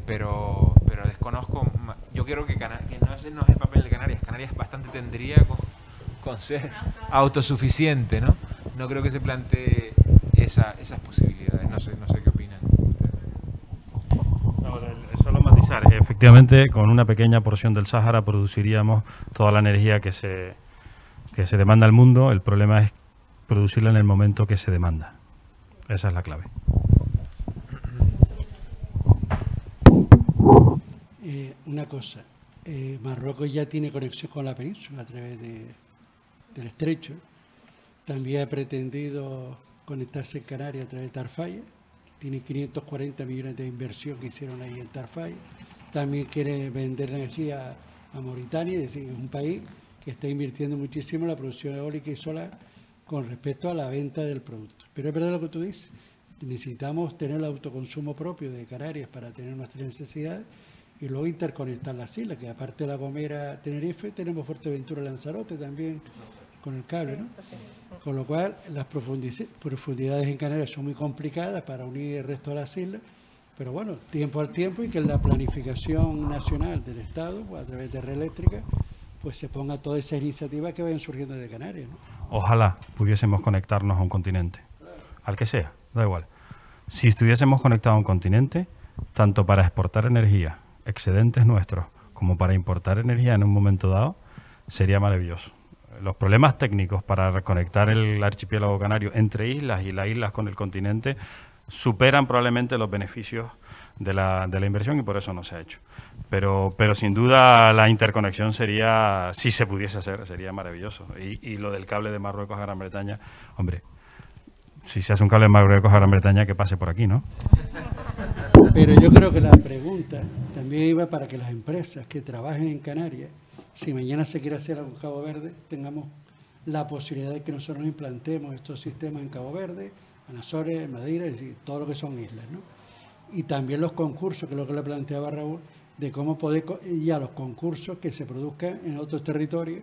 B: Pero desconozco. Yo creo que no es el papel de Canarias. Canarias bastante tendría con ser autosuficiente, ¿no? No creo que se plantee esas posibilidades. No sé qué opinan ustedes.
D: Solo matizar, efectivamente, con una pequeña porción del Sáhara produciríamos toda la energía que se demanda al mundo. El problema es producirla en el momento que se demanda. Esa es la clave.
A: Una cosa, Marruecos ya tiene conexión con la península a través del estrecho. También ha pretendido conectarse en Canarias a través de Tarfaya. Tiene 540 millones de inversión que hicieron ahí en Tarfaya. También quiere vender energía a Mauritania, es decir, es un país que está invirtiendo muchísimo en la producción eólica y solar con respecto a la venta del producto. Pero es verdad lo que tú dices, necesitamos tener el autoconsumo propio de Canarias para tener nuestras necesidades y luego interconectar las islas, que aparte de La Gomera, Tenerife, tenemos Fuerteventura, Lanzarote también con el cable, ¿no? Con lo cual las profundidades en Canarias son muy complicadas para unir el resto de las islas, pero bueno, tiempo al tiempo, y que en la planificación nacional del Estado, pues, a través de Red Eléctrica, pues se ponga todas esas iniciativas que vayan surgiendo de Canarias, ¿no?
D: Ojalá pudiésemos conectarnos a un continente, al que sea. da igual. Si estuviésemos conectados a un continente, tanto para exportar energía, excedentes nuestros, como para importar energía en un momento dado, sería maravilloso. Los problemas técnicos para reconectar el archipiélago canario entre islas y las islas con el continente superan probablemente los beneficios de la inversión y por eso no se ha hecho. Pero sin duda la interconexión sería, si se pudiese hacer, sería maravilloso. Y lo del cable de Marruecos a Gran Bretaña, hombre, si se hace un cable de Marruecos a Gran Bretaña, que pase por aquí, ¿no?
A: Pero yo creo que la pregunta también iba para que las empresas que trabajen en Canarias, si mañana se quiere hacer algo en Cabo Verde, tengamos la posibilidad de que nosotros nos implantemos estos sistemas en Cabo Verde, en Azores, en Madeira, es decir, todo lo que son islas, ¿no? Y también los concursos, que es lo que le planteaba Raúl, de cómo poder ya los concursos que se produzcan en otros territorios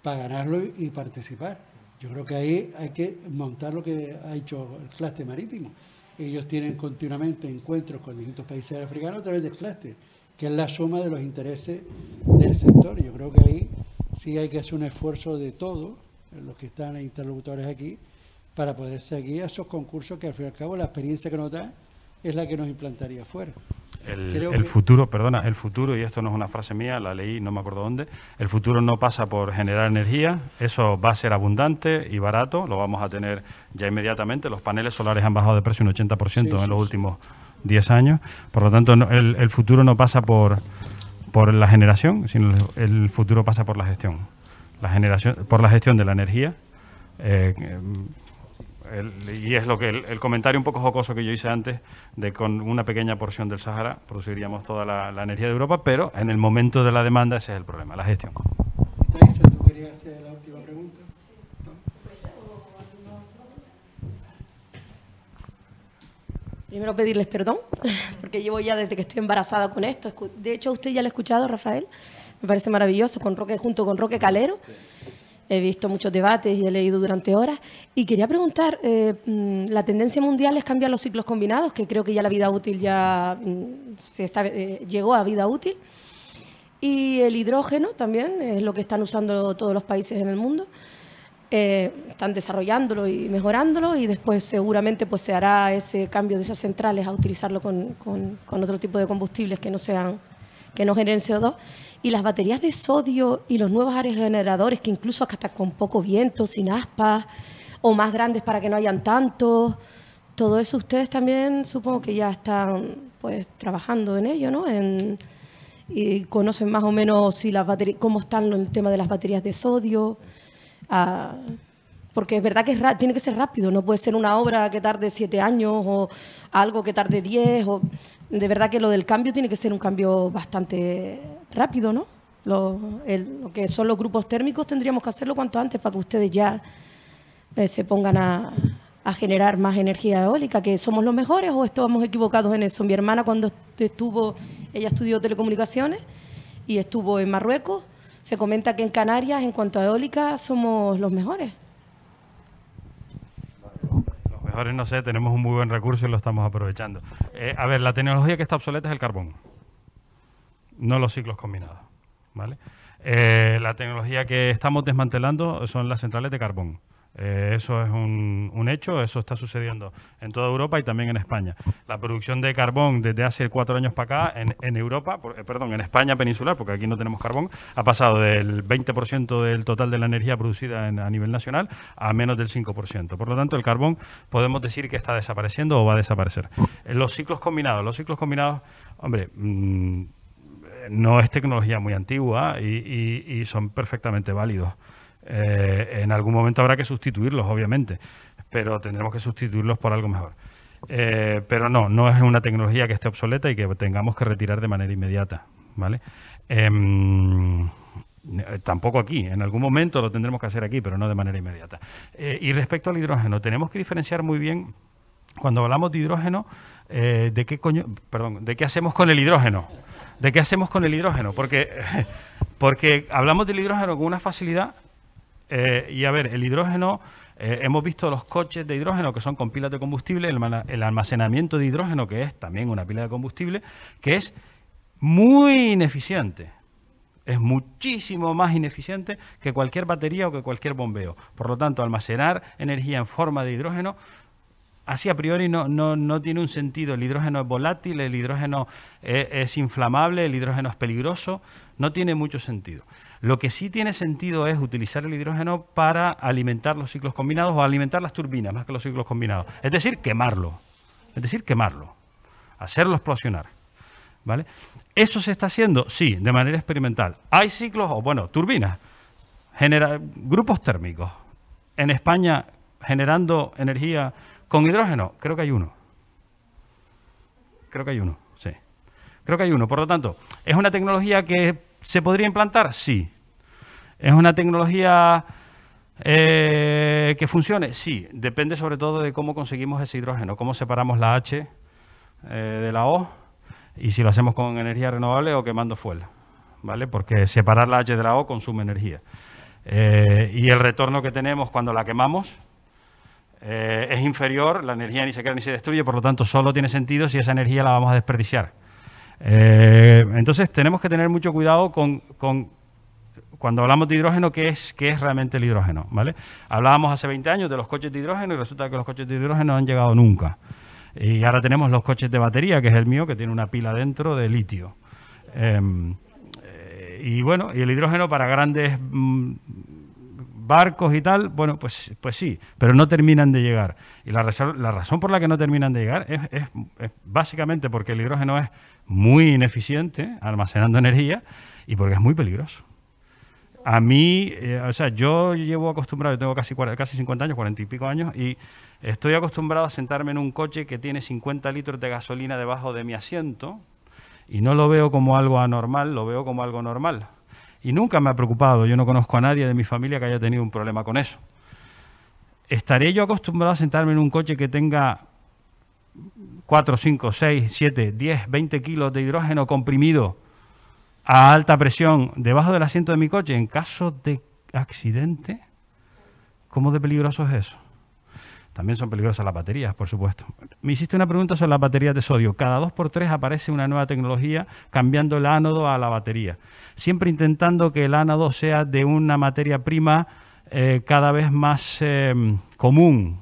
A: para ganarlo y participar. Yo creo que ahí hay que montar lo que ha hecho el clúster marítimo. Ellos tienen continuamente encuentros con distintos países africanos a través del clúster, que es la suma de los intereses del sector. Yo creo que ahí sí hay que hacer un esfuerzo de todos, los que están interlocutores aquí, para poder seguir a esos concursos que al fin y al cabo la experiencia que nos da es la que nos implantaría afuera.
D: El futuro, perdona, el futuro, y esto no es una frase mía, la leí, no me acuerdo dónde, el futuro no pasa por generar energía, eso va a ser abundante y barato, lo vamos a tener ya inmediatamente. Los paneles solares han bajado de precio un 80% en los últimos 10 años, por lo tanto el futuro no pasa por la generación, sino el futuro pasa por la gestión. Por la gestión de la energía. Y es lo que el comentario un poco jocoso que yo hice antes, de con una pequeña porción del Sahara produciríamos toda la energía de Europa, pero en el momento de la demanda ese es el problema, la gestión.
A: Taisa, ¿tú querías hacer la última pregunta?
G: Primero pedirles perdón, porque llevo ya desde que estoy embarazada con esto. De hecho, usted ya lo ha escuchado, Rafael, me parece maravilloso, junto con Roque Calero. He visto muchos debates y he leído durante horas. Y quería preguntar, la tendencia mundial es cambiar los ciclos combinados, que creo que ya la vida útil ya llegó a vida útil. Y el hidrógeno también es lo que están usando todos los países en el mundo. Están desarrollándolo y mejorándolo y después seguramente pues se hará ese cambio de esas centrales a utilizarlo con otro tipo de combustibles que no generen CO2. Y las baterías de sodio y los nuevos aerogeneradores, que incluso hasta con poco viento, sin aspas, o más grandes para que no hayan tantos, todo eso ustedes también supongo que ya están pues trabajando en ello, ¿no? Y conocen más o menos si las baterías, cómo están el tema de las baterías de sodio, porque es verdad que tiene que ser rápido, no puede ser una obra que tarde 7 años o algo que tarde 10, de verdad que lo del cambio tiene que ser un cambio bastante rápido, ¿no? Lo que son los grupos térmicos tendríamos que hacerlo cuanto antes para que ustedes ya se pongan a generar más energía eólica, que somos los mejores o estamos equivocados en eso. Mi hermana cuando ella estudió telecomunicaciones y estuvo en Marruecos, se comenta que en Canarias en cuanto a eólica somos los mejores.
D: Los mejores no sé, tenemos un muy buen recurso y lo estamos aprovechando. A ver, la tecnología que está obsoleta es el carbón, no los ciclos combinados, ¿vale? La tecnología que estamos desmantelando son las centrales de carbón. Eso es un hecho, eso está sucediendo en toda Europa y también en España. La producción de carbón desde hace 4 años para acá en Europa, en España peninsular, porque aquí no tenemos carbón, ha pasado del 20% del total de la energía producida a nivel nacional a menos del 5%. Por lo tanto, el carbón podemos decir que está desapareciendo o va a desaparecer. Los ciclos combinados, hombre, no es tecnología muy antigua y son perfectamente válidos. En algún momento habrá que sustituirlos, obviamente, pero tendremos que sustituirlos por algo mejor. Pero no es una tecnología que esté obsoleta y que tengamos que retirar de manera inmediata, ¿vale? Tampoco aquí, en algún momento lo tendremos que hacer aquí, pero no de manera inmediata. Y respecto al hidrógeno, tenemos que diferenciar muy bien, cuando hablamos de hidrógeno, ¿de qué hacemos con el hidrógeno? ¿De qué hacemos con el hidrógeno? Porque hablamos del hidrógeno con una facilidad. Y a ver, el hidrógeno, hemos visto los coches de hidrógeno que son con pilas de combustible, el almacenamiento de hidrógeno, que es también una pila de combustible, que es muy ineficiente. Es muchísimo más ineficiente que cualquier batería o que cualquier bombeo. Por lo tanto, almacenar energía en forma de hidrógeno así a priori no tiene un sentido. El hidrógeno es volátil, el hidrógeno es inflamable, el hidrógeno es peligroso, no tiene mucho sentido. Lo que sí tiene sentido es utilizar el hidrógeno para alimentar los ciclos combinados o alimentar las turbinas más que los ciclos combinados. Es decir, quemarlo. Hacerlo explosionar. ¿Vale? ¿Eso se está haciendo? Sí, de manera experimental. Hay ciclos, o bueno, turbinas, grupos térmicos en España generando energía con hidrógeno. Creo que hay uno, sí. Creo que hay uno. Por lo tanto, ¿es una tecnología que se podría implantar? Sí. ¿Es una tecnología que funcione? Sí. Depende sobre todo de cómo conseguimos ese hidrógeno, cómo separamos la H de la O y si lo hacemos con energía renovable o quemando fuel, ¿vale? Porque separar la H de la O consume energía. Y el retorno que tenemos cuando la quemamos es inferior, la energía ni se crea ni se destruye, por lo tanto solo tiene sentido si esa energía la vamos a desperdiciar. Entonces tenemos que tener mucho cuidado con cuando hablamos de hidrógeno, ¿qué es realmente el hidrógeno? ¿Vale? Hablábamos hace 20 años de los coches de hidrógeno y resulta que los coches de hidrógeno no han llegado nunca. Y ahora tenemos los coches de batería, que es el mío, que tiene una pila dentro de litio. Y bueno, y el hidrógeno para grandes barcos y tal, bueno, pues sí, pero no terminan de llegar. Y la razón por la que no terminan de llegar es básicamente porque el hidrógeno es muy ineficiente almacenando energía y porque es muy peligroso. A mí, o sea, yo llevo acostumbrado, yo tengo casi 50 años, 40 y pico años, y estoy acostumbrado a sentarme en un coche que tiene 50 litros de gasolina debajo de mi asiento y no lo veo como algo anormal, lo veo como algo normal. Y nunca me ha preocupado, yo no conozco a nadie de mi familia que haya tenido un problema con eso. ¿Estaré yo acostumbrado a sentarme en un coche que tenga 4, 5, 6, 7, 10, 20 kilos de hidrógeno comprimido a alta presión debajo del asiento de mi coche en caso de accidente? ¿Cómo de peligroso es eso? También son peligrosas las baterías, por supuesto. Me hiciste una pregunta sobre las baterías de sodio. Cada 2 por 3 aparece una nueva tecnología cambiando el ánodo a la batería. Siempre intentando que el ánodo sea de una materia prima cada vez más común,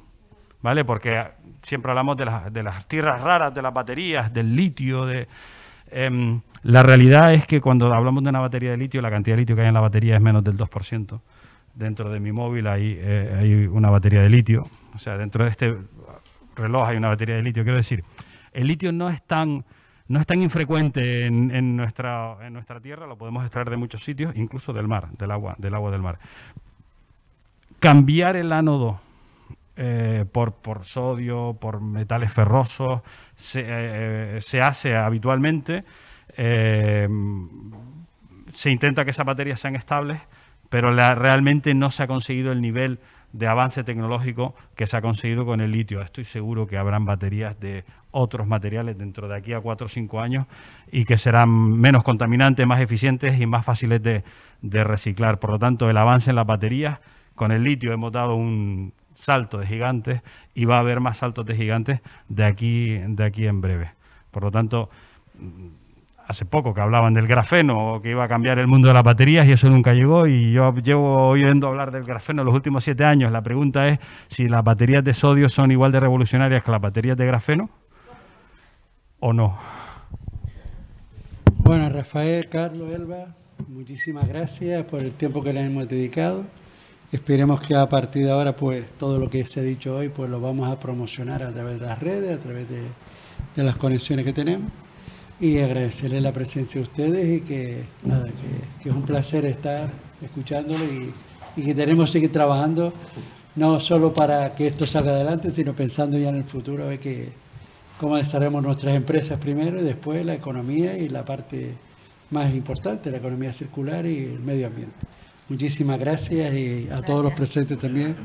D: ¿vale? Porque siempre hablamos de las tierras raras de las baterías, del litio, la realidad es que cuando hablamos de una batería de litio, la cantidad de litio que hay en la batería es menos del 2%. Dentro de mi móvil hay una batería de litio. O sea, dentro de este reloj hay una batería de litio. Quiero decir, el litio no es tan infrecuente en nuestra tierra. Lo podemos extraer de muchos sitios, incluso del mar, del agua del mar. Cambiar el ánodo por sodio, por metales ferrosos, se hace habitualmente. Se intenta que esas baterías sean estables, pero realmente no se ha conseguido el nivel de avance tecnológico que se ha conseguido con el litio. Estoy seguro que habrán baterías de otros materiales dentro de aquí a 4 o 5 años y que serán menos contaminantes, más eficientes y más fáciles de reciclar. Por lo tanto, el avance en las baterías, con el litio hemos dado un salto de gigantes y va a haber más saltos de gigantes de aquí en breve. Por lo tanto, hace poco que hablaban del grafeno, que iba a cambiar el mundo de las baterías y eso nunca llegó, y yo llevo oyendo hablar del grafeno los últimos 7 años. La pregunta es si las baterías de sodio son igual de revolucionarias que las baterías de grafeno o no.
A: Bueno, Rafael, Carlos, Elba, muchísimas gracias por el tiempo que le hemos dedicado. Esperemos que a partir de ahora, pues, todo lo que se ha dicho hoy, pues lo vamos a promocionar a través de las redes, a través de las conexiones que tenemos. Y agradecerle la presencia de ustedes y que es un placer estar escuchándolo y que tenemos que seguir trabajando, no solo para que esto salga adelante, sino pensando ya en el futuro, a ver cómo desarrollamos nuestras empresas primero y después la economía y la parte más importante, la economía circular y el medio ambiente. Muchísimas gracias y a todos los presentes también.